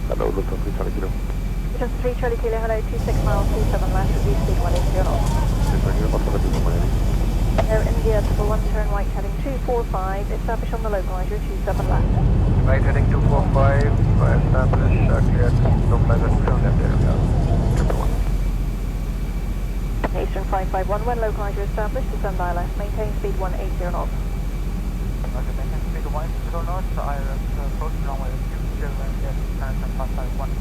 Hello, Lufthansa 320 kilo. Lufthansa 3 Charlie Kilo, hello, 26 miles, 27 left, reduce speed 180 knots. Air India 111, turn right heading 245, establish on the localizer 27 left. Right heading 245, establish, cleared, localizer 27 left area, 111. Eastern 551, when localizer established, descend by left, maintain speed 180 knots. Okay, maintain speed 180 knots, I approach runway 20 left, connection 551.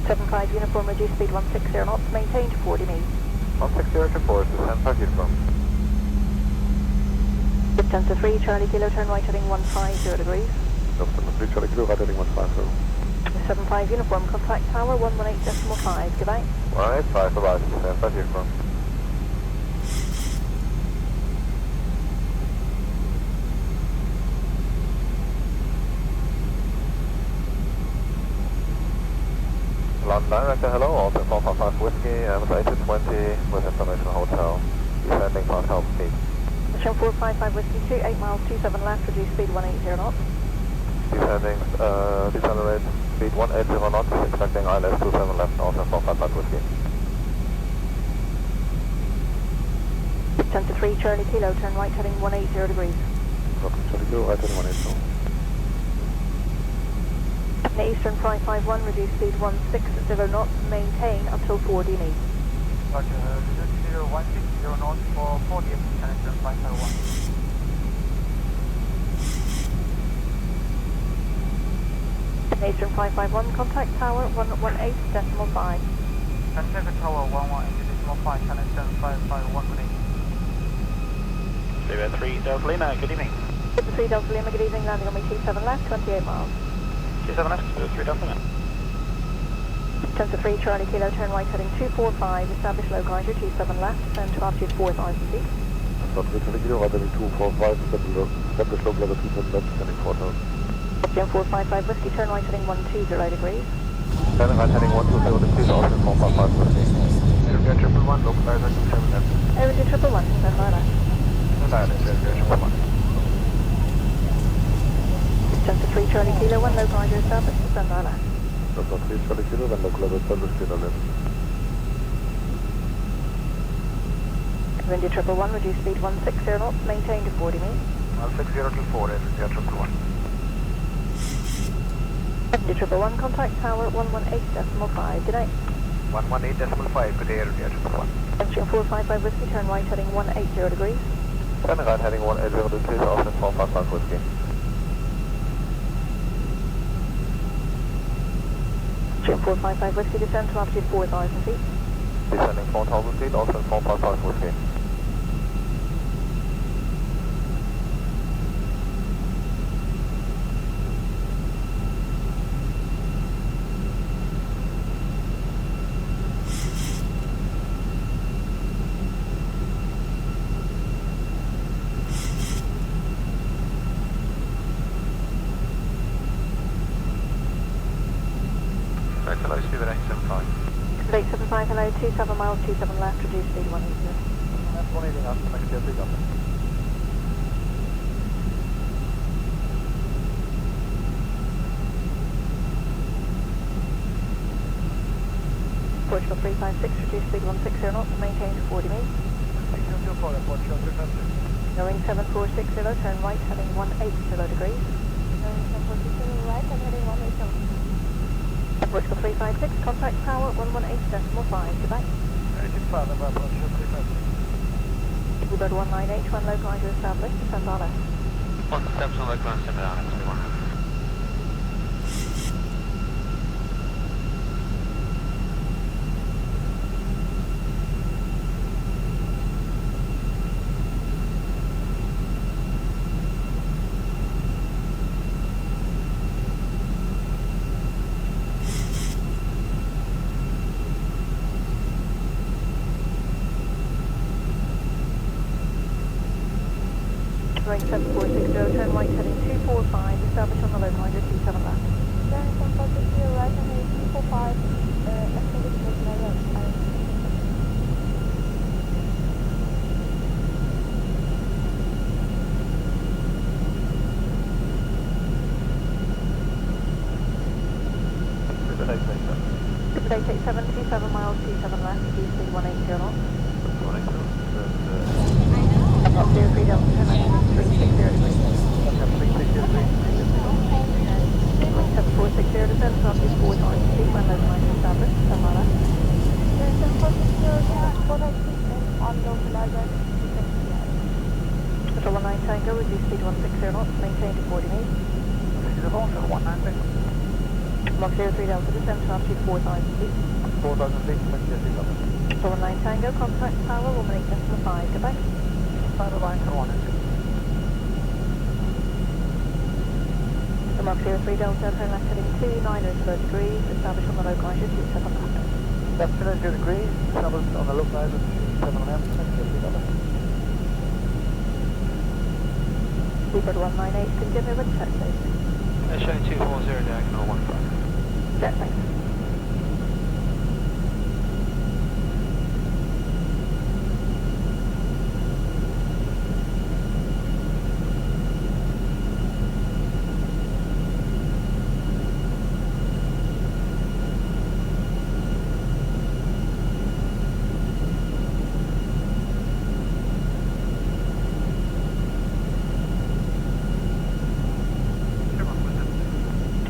75 uniform, reduce speed 160 knots, maintain to 40 meters. 160 to 4, descend 5 uniform. Lufthansa 3, Charlie Kilo, turn right heading 150 degrees. Lufthansa 3, Charlie Kilo, right heading 150. 75 uniform, contact tower 118.5, goodbye. 185, bye-bye, descend 5 uniform. London Director, hello, also 455 Whiskey, Airbus A220 with information hotel, descending past half speed. Mission 455 Whiskey 2, 8 miles, 27 left, reduce speed 180 knots. Descending, decelerate speed 180 knots, expecting ILS 27 left, also 455 Whiskey. Lufthansa 3, Charlie Kilo, turn right heading 180 degrees. Charlie Kilo, right heading 180. Eastern 551, reduce speed 160 knots, maintain until 40 knee. Roger, reduce 160 knots for 40 connection 551. Eastern 551, contact tower 118.5. Contact tower 118.5, connection 551 with Lever 3 Delta Lima, good evening. 3 Delta Lima, good evening, landing on me 27 left, 28 miles. 27 left, 3 Delta Lima. Lufthansa 3, Charlie Kilo, turn right heading 245, establish low glider 27 left, descend to altitude 4,000 feet. Lufthansa 3, Charlie Kilo, right heading 245, establish low glider 27 left, descending 4,000. Jim 455 Whiskey, turn right heading 120 degrees. Turning right heading 120 degrees, also 455 Whiskey. Airfield 111, localizer 27 left. Airfield 111, stand by left. Silence, Airfield 111. Lufthansa 3, Charlie Kilo, 1 low glider established, stand by left. Lufthansa 3, Charlie Kilo, 1 low glider established, clear left. India 111, reduce speed 160 knots, maintain to 40 meters. 160 to 4, India 111. India 111, contact tower 118.5, good night. 118.5, good day, India 111. Entry 455 Whiskey, turn right heading 180 degrees. Turning right heading 180 degrees, also 455 Whiskey. Entry 455 Whiskey, descend to altitude 4,000 feet. Descending 4,000 feet, also 455 Whiskey. Hello, Speedbird 875. 875, hello, 27 miles, 27 left, reduce speed 180. That's 180 knots, next year, 3 Delta. Portugal 356, reduce speed 160 knots, maintain to 40 meters. Portugal 356. Going 7460, turn right heading 180 degrees. Going 7460 right and heading 180. Portugal 356, contact tower 118.5, goodbye. Portugal 356. Bluebird 198, 1 low glider established, descend by left. 1 steps on local and 7 down, it's 1. Going 7460, turn right heading 245, establish on the low glider 27 left. Going 7460 right and heading 245, estimated local area. Good 887, 27 miles, 27 left, reduce speed 180 knots. 03 Delta, turn right heading 360 degrees. 7460, descend to altitude 4,000 feet, when low glider established, stand by left. Going 7460 what I see on local area. Hotel 19 Tango, reduce speed 160 knots, maintain to 40 meters. Mark 03 Delta, descend to altitude 4,000 feet. 4,000 feet, Mr. Zero. 19 Tango, contact tower, 118.5, goodbye. Tower line for 1 and 2. Mark 03 Delta, turn left heading 29 degrees, establish on the localizer 27 left. Left 0 degrees, established on the localizer 27 left, Mr. Zero. Seabird 198, can you give me a wind check, please? Showing 240 diagonal 15. Jet, thanks.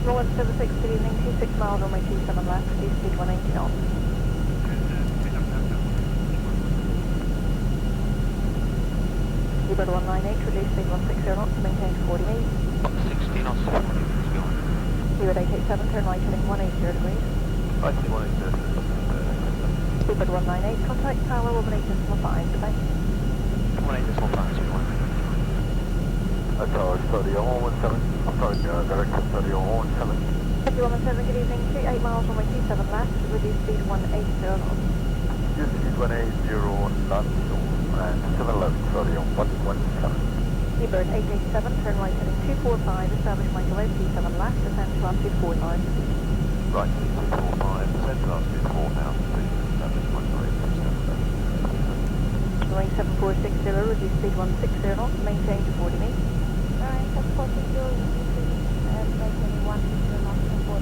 Rowan 76, good evening, 26 miles on my 27 left, speed 180 knots. Seabird 198, reduce speed 160 knots, maintain 40 knots. 60 knots, 40 knots. Seabird 887, turn right heading 180 degrees. Right, 180. Seabird 198, contact tower 118.5, goodbye. 180.5, Tower 3017, I'm sorry, direction 3017. 3017, good evening, 28 miles on my 27 left, reduce speed 180 knots. Use speed 180 knots and 7 left, 117. Seabird 887, turn right heading 245, establish microwave 27 left, descend to altitude 4,000 feet. Right, 245, descend to altitude 4,000 feet, establish microwave 27 left. Runway 7460, reduce speed 160 knots, maintain to 40 meters. Alright, that's 40 zero, and making 160 knots and 40.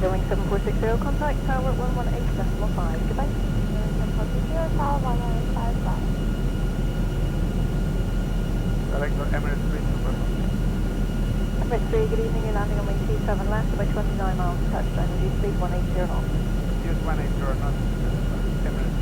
Runway 7460, contact tower 118.5, goodbye. 40 tower 185. Director Emirates 3 Super. Emirates 3, good evening, you're landing on my 27 left, about 29 miles to touchdown, reduce speed 180 knots. Use 180 knots, Emirates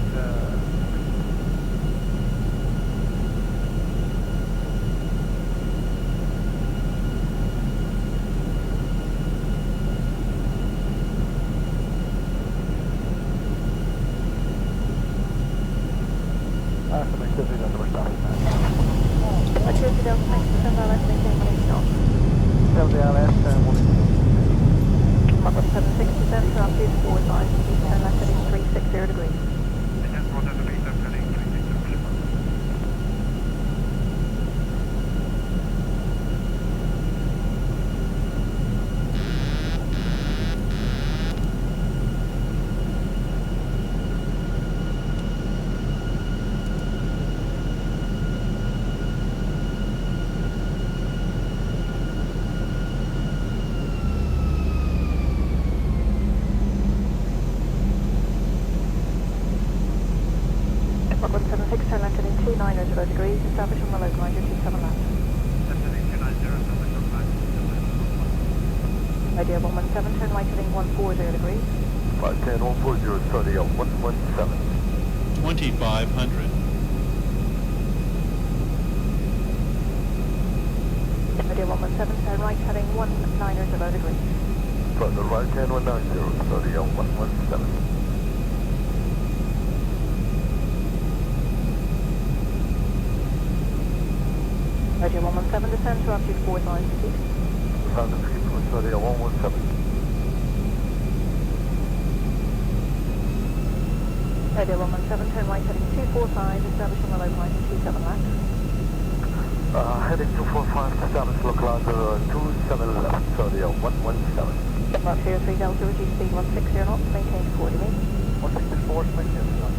Maturity Delta, thanks for sending LS, maintain 180 knots. LDLS 180. Mark 176, descend to altitude 4,000 feet, turn left heading 360 degrees. Mark 176, turn left heading 290 degrees, establish on the localizer 27 left. Radio 117, turn right heading 140 degrees. 510, 140, 30, 117. 2500. Radio 117, turn right heading 190 degrees. Further right 10, 190, 30, 117. Radio 117, descend to altitude 4,000 feet. Found the 3.30, 117. Radio 117, turn right heading 245, establish on the localizer 27 left. Heading 245, establish localizer 27 left, 30, 117. Mark 03 Delta, reduce speed 160 knots, maintain 40 meters. 164, maintain 40 knots.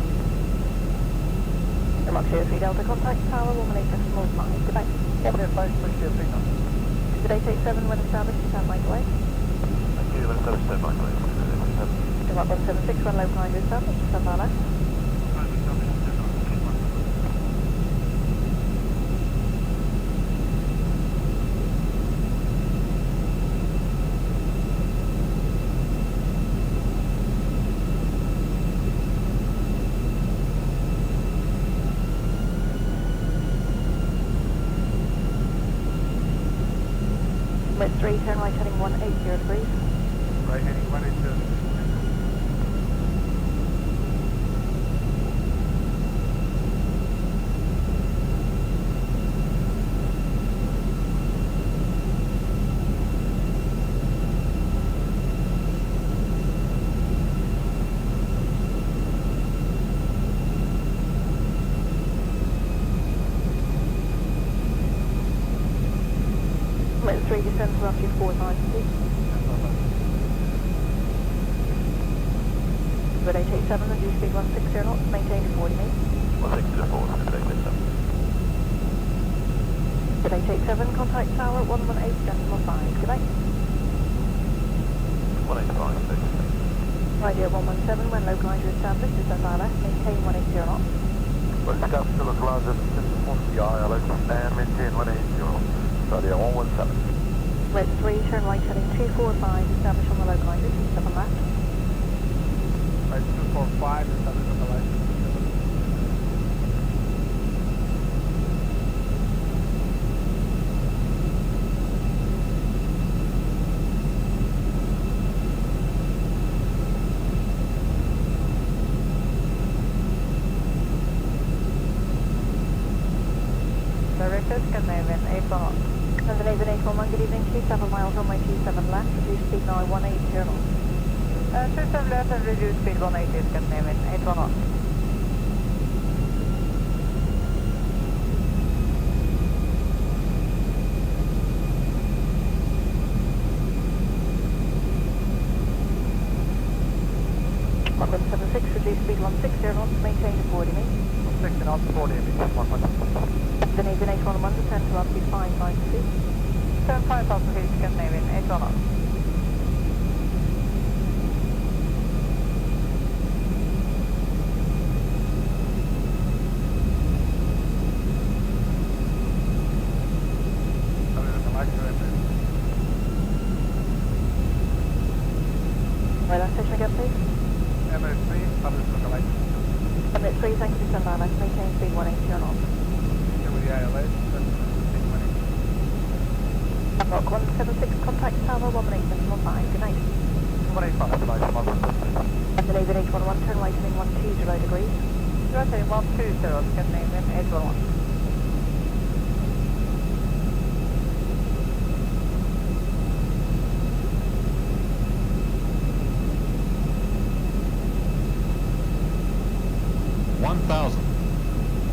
Mark 03 Delta, contact tower 118.5, goodbye. 185, maintain 3 knots. Seabird 887, when established, stand microwave. Thank you, let's have a step by please. Mark 176, when localizer established, stand by left. With 3, turn right heading 180 degrees. Right heading 180. With 3, descend to roughly 4,000 feet. With 887, reduce speed 160 knots, maintain to 40 meters. 160 to 4, connected 7. With 887, contact tower 118.5, good night. 185, 6. Radio 117, when localizer established, descend ILS, maintain 180 knots. Welcome to localizer, descend on the ILS, and maintain 180. Radio 117. With 3, turn right heading 245, establish on the localizer, 27 left. Right 245, establish on the license. Directors, Scandinavian 8 bar. Scandinavian 811, good evening, 27 miles on my 27 left, reduce speed now 180 knots. 27 left and reduce speed 180, Scandinavian 811. London 76, reduce speed 160 knots, maintain to 40 meters. 160 knots, 40 meters, 100. Scandinavian 811, descend to roughly 5,000 feet. 5,000 feet, Scandinavian 811. Right, last station again, please. Emirates 3, publish localizer. Emirates 3, thank you, descend ILS, maintain speed 180 knots. With the ILS, that's speed 180. Rock 176, contact tower 118.5, good night. 185, nice, 115. Scandinavian 811, turn right heading 120 degrees. Right heading 120, Scandinavian 811.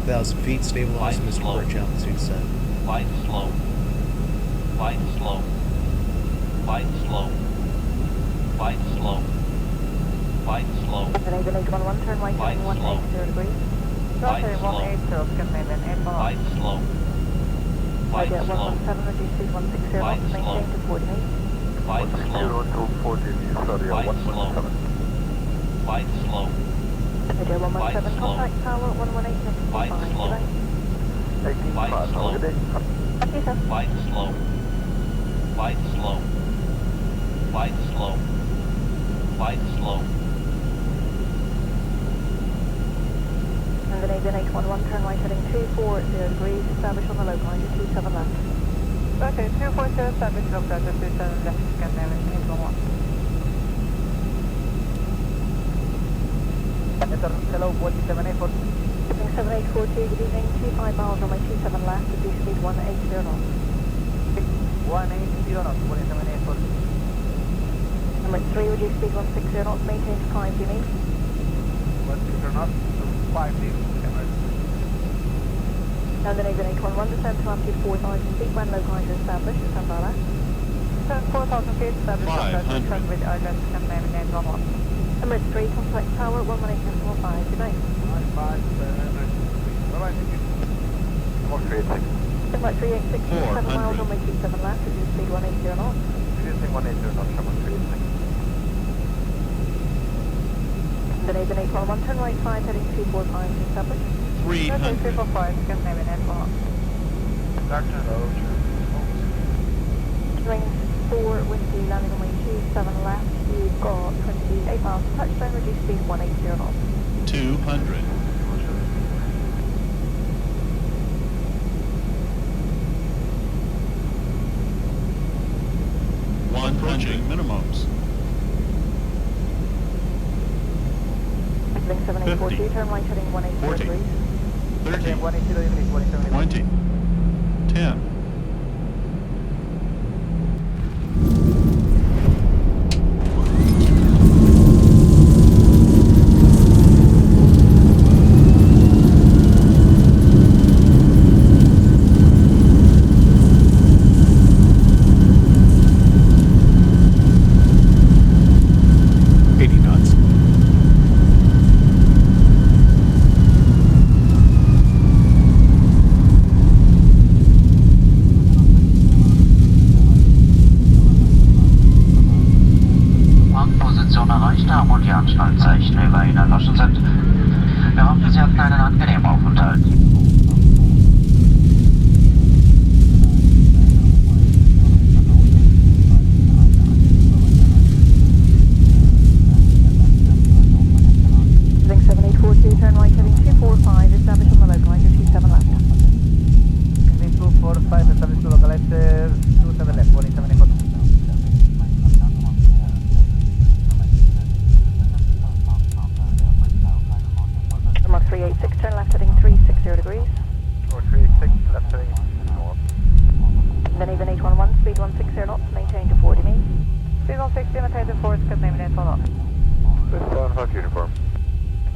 Thousand feet, stabilize, Mr. Birch, altitude set. Flight slow. Flight slow. Flight slow. Flight slow. Flight slow. Scandinavian 811, turn right heading 180 degrees. Right heading 180, Scandinavian 811. Flight slow. Flight Radio slow. 117, reduce speed 160 knots, maintain to 40 meters. Flight slow. 0 to 40 meters, radio Flight 117. Flight slow. Radio 117, contact tower 118.5, Flight slow. good night. 18.5, have a good day. Thank you, sir. Flight slow. Flight slow. Flight slow. Flight slow. Scandinavian 811, turn right heading 240 degrees, establish on the localizer 27 left. Okay, 240, establish localizer 27 left, Scandinavian 811. Hello, 4784. 7842, good evening, 25 miles on my 27 left, reduce speed 180 knots. 180 knots, 4784. Number 3, reduce speed 160 knots, maintain to 5 you need. 160 knots, 5 meters, Scandinavian 811, descend to altitude 4,000 feet when localizer established, descend by left. Descend 4,000 feet, establish localizer, transmit island, Scandinavian 811. Emirates 3, contact tower 118.5, good night. 95, bye-bye, thank you. More 386. Emirates 386, 7 miles on my 27 left, reduce speed 180 knots. Reducing 180 knots, Sherman 386. Scandinavian 811, turn right 5, heading 245, established. 300. 245, Scandinavian 811. Doctor, Range 4, Whiskey, landing on my 27 left, you've got 28 miles to touchdown, reduce speed 180 knots. 200. Launching minimums. Link 7842, turn right heading 180 40. degrees. 30. 180 degrees, 170. 20. 10. Parkposition erreicht haben und die Anschnallzeichen über Ihnen erloschen sind. Wir hoffen, Sie hatten einen angenehmen Aufenthalt. Link 7842, turn right heading 245, establish on the localizer 27 left. Link 245, establish to localizer 27 left, Boeing 74. Mark 386, turn left heading 360 degrees. Or 386, left heading north. Then even 811, speed 160 knots, maintain to 40 me. Speed 160, maintain to 40, good name, name, follow. This 75 uniform.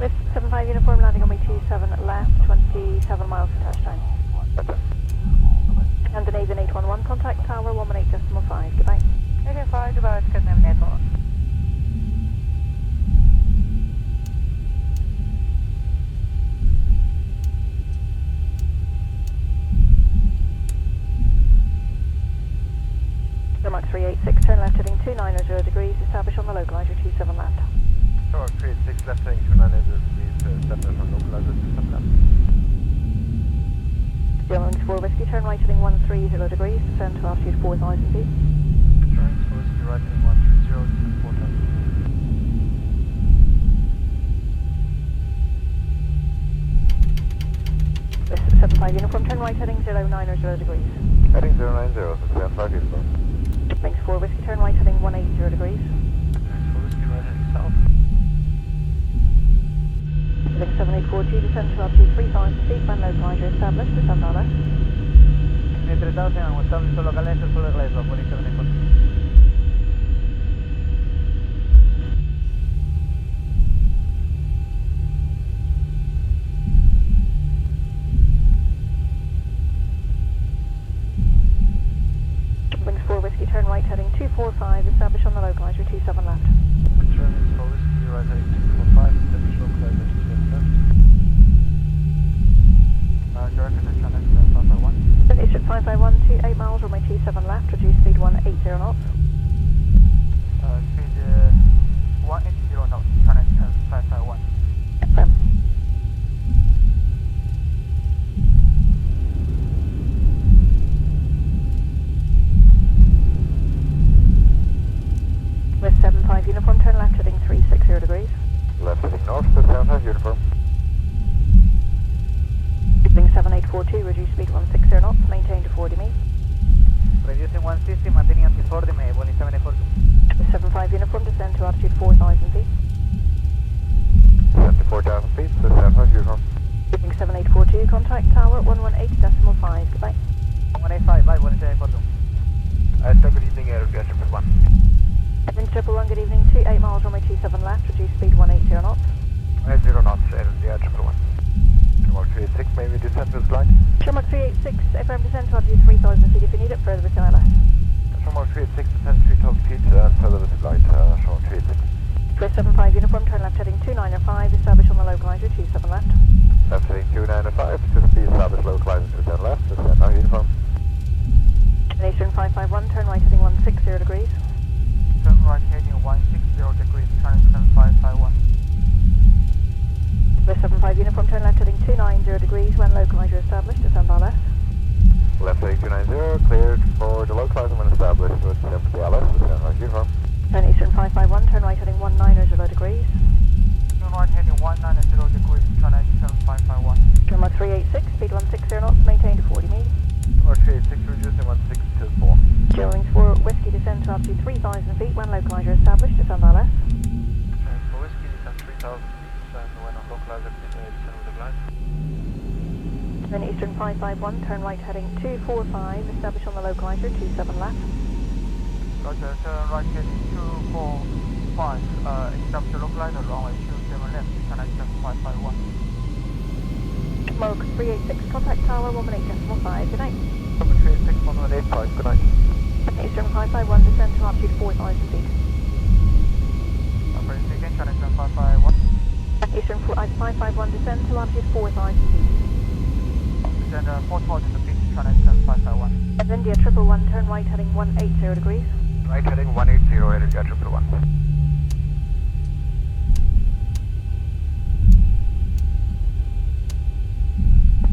Lift 75 uniform, landing on me 27 left, 27 miles to touchdown. And then even 811, contact tower 118.5, goodbye. 85, goodbye, good name, name, follow. Mark 386, turn left heading 290 degrees, establish on the localizer 27 left. Sure, 386, left heading 290 degrees, establish on localizer 27 left. Germans 4 Whiskey, turn right heading 130 degrees, descend to altitude 4,000 feet. Germans 4 Whiskey, right heading 130, descend 4,000 feet. This 75 uniform, turn right heading 090 degrees. Heading 090, 75 uniform. Links 4 Whiskey, turn right heading 180 degrees. Germans 4 Whiskey, right heading south. Link 7842, descend to altitude 3,000 feet, when localizer established, descend on us. Near 3000, establish to localizer, full localizer, Boeing 74. Links 4 Whiskey, turn right heading 245, establish on the localizer 27 left. Germans 4 Whiskey, right heading 245, establish localizer 27 left. Direct attention, next 551. Eastern 551 to 8 miles, runway 27 left, reduce speed 180 knots. Speed 180 knots, channel 551. Confirm. With 75 uniform, turn left heading 360 degrees. Left heading north, to 75 uniform. Link 7842, reduce speed 160 knots, maintain to 40 me. Reducing 160, maintaining until 40 me, Boeing 74. With 75 uniform, descend to altitude 4,000 feet. 74,000 feet, to 75 uniform. Link 7842, contact tower 118.5, goodbye. 185, bye, Boeing 74. Good evening, Air Triple 1. Link 111, good evening, 28 miles, runway 27 left, reduce speed 180 knots. 0 knots, Air Triple 1. Mark 386, maybe descent with glide. Mark 386, FM descend to altitude 3,000 feet if you need it, further with ILS. Mark 386, descend 3,000 feet and further with glide, Mark 386. Swift 75 uniform, turn left heading 295, establish on the localizer 27 left. Left heading 295, to be established localizer 27 left, descend now uniform. And Eastern 551, turn right heading 160 degrees. Turn right heading 160 degrees, channel 551. Swift 75 uniform, turn left heading 290 degrees, when localizer established, descend LS. Left heading 290, cleared for the localizer when established, to descend for the LS, descend now uniform. Turn Eastern 551, turn right heading 190 degrees. Turn right heading 190 degrees, channel 551. Turn Mark 386, speed 160 knots, maintain to 40 me. Mark 386, reducing 16 to 4. Germans 4 Whiskey, descend to altitude altitude 3,000 feet. When localizer established, descend ILS. For whiskey, descend 3,000 feet, and when on localizer, descend with the glide. Then Eastern 551, turn right heading 245, establish on the localizer, 27 left. Roger, turn right heading 245, establish the localizer, runway 27 left, connection 551. Smoke 386, contact tower 118.5, good night. Number 386, 118.5, good night. Eastern 551, descend to altitude 4,000 feet. Operating again, connection 551. Eastern 551, descend to altitude 4,000 feet. Descend 4,000 feet, connection 551. India 111, turn right heading 180 degrees. Right heading 180, India 111.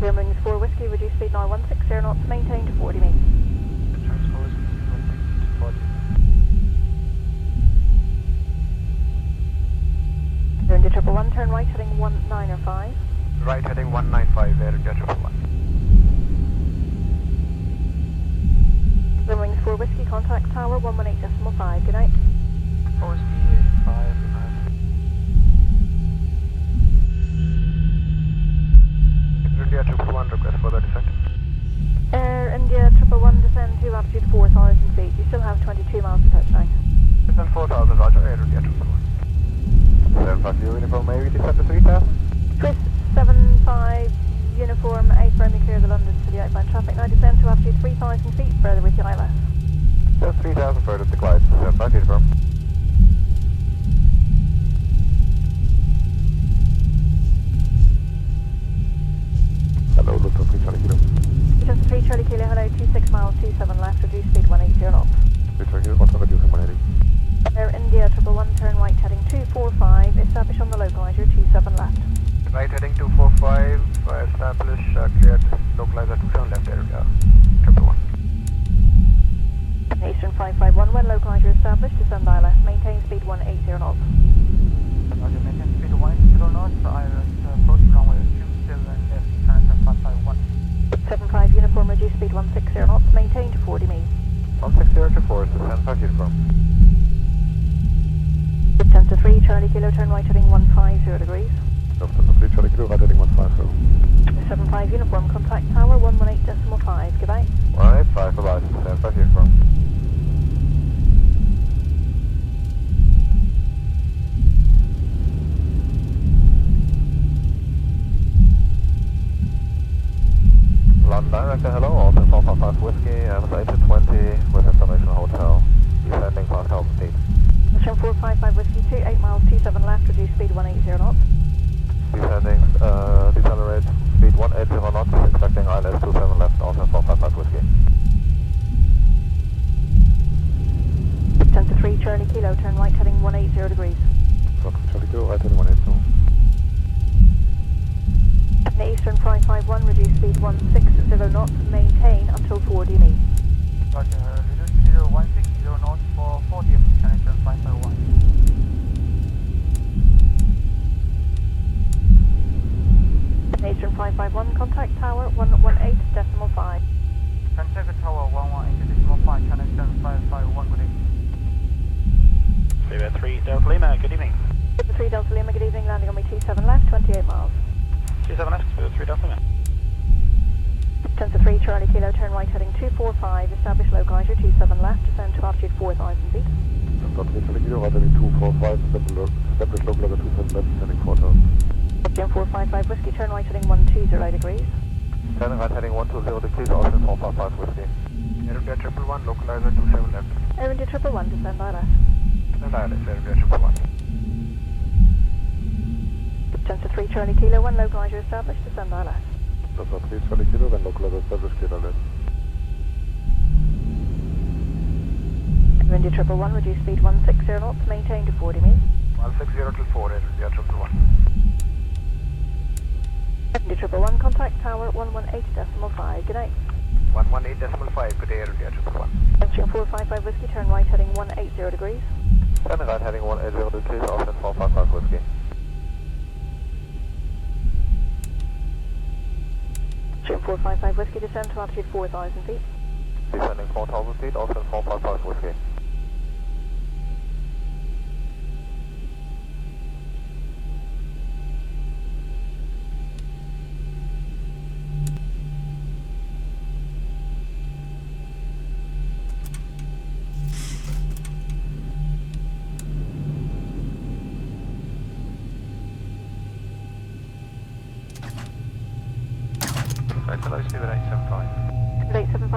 Wings 4 Whiskey, reduce speed now 160 knots, maintain to 40 meters. Transfer Whiskey 160 to 40. India 111, turn right heading 195. Right heading 195, Air India 111. Wings 4 Whiskey, contact tower 118.5, good night. 4 Whiskey 85, good night. India 111, request further descent. Air India 111, descend to altitude 4,000 feet. You still have 22 miles to touchdown. Descend 4,000, Roger, Air India 111. 75 uniform, maybe descend to 3,000. Chris 75 uniform, 8 firmly clear the London City outbound traffic. Now descend to altitude 3,000 feet, further with your ILS. Just 3,000 further to glide, 75 uniform. Hello, Lufthansa 3 Charlie Kilo. Just 3 Charlie Kilo, hello, 26 miles, 27 left, reduce speed 180 knots. 3 Charlie Kilo, what's on reducing 180? Air India 111, turn right heading 245, establish on the localizer, 27 left. Right heading 245, establish, cleared, localizer 27 left, Air India 111. Eastern 551, when localizer established, descend ILS, maintain speed 180 knots. Roger, maintain speed 180 knots, ILS approach runway 27 left, connection 551. 75 uniform, reduce speed 160 knots, maintain to 40 meters. 160 to 4, descend 5 uniform. 10 to 3, Charlie Kilo, turn right heading 150 degrees. Lufthansa 3 Charlie Kilo, right heading 150. 75 uniform, contact tower 118.5, goodbye. 185, bye-bye, descend 5 uniform. London Director, hello, also 455 Whiskey, exit 20 with information hotel, descending past Helm Speed. Mission 455 Whiskey 28 miles, 27 left, reduce speed 180 knots. Descending, decelerate, speed 180 knots, expecting ILS 27 left, also 455 Whiskey. 10 to 3, Charlie Kilo, turn right heading 180 degrees. Charlie Kilo, right heading 180. Eastern 551, reduce speed 160 knots, maintain until 40 meters. Roger, reduce speed 160 knots for 40 meters, connection 551. Eastern 551, contact tower 118.5. Contact tower 118.5, connection 551, good evening. Flight 3 Delta Lima, good evening. 3 Delta Lima, good evening, landing on me 27 left, 28 miles. 27 left, 3 Delta Lima. 10 to 3, Charlie Kilo, turn right heading 245, establish localizer 27 left, descend to altitude 4,000 feet. Lufthansa 3 Charlie Kilo, right heading 245, establish localizer 27 left, descending 4,000. Jim 455 Whiskey, turn right heading 120 degrees. Turning right heading 120 degrees, also 455 Whiskey. Air India 111, localizer 27 left. Air India 111, descend ILS. Descend ILS, Air India 111. 10 to 3, Charlie Kilo, when localizer established, descend ILS. Lufthansa 3 Charlie Kilo, when localizer established, clear ILS. Air India 111, reduce speed 160 knots, maintain to 40 meters. 160 till 4, Air India 111. India 111, contact tower 118.5, good night. 118.5, good day, Air India 111. Jim 455 Whiskey, turn right heading 180 degrees. Turning right heading 180 degrees, also 455 Whiskey. Jim 455 Whiskey, descend to altitude 4,000 feet. Descending 4,000 feet, also 455 Whiskey.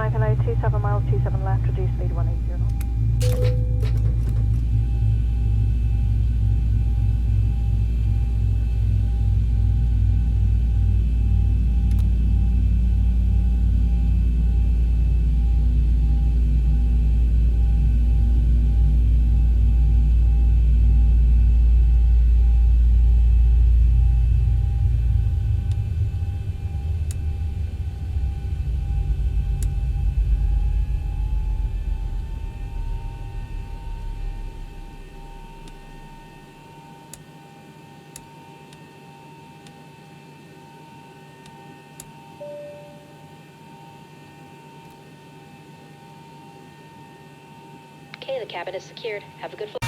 Antalya 27 miles, 27 left, reduce speed 180 knots. Okay, the cabin is secured. Have a good flight.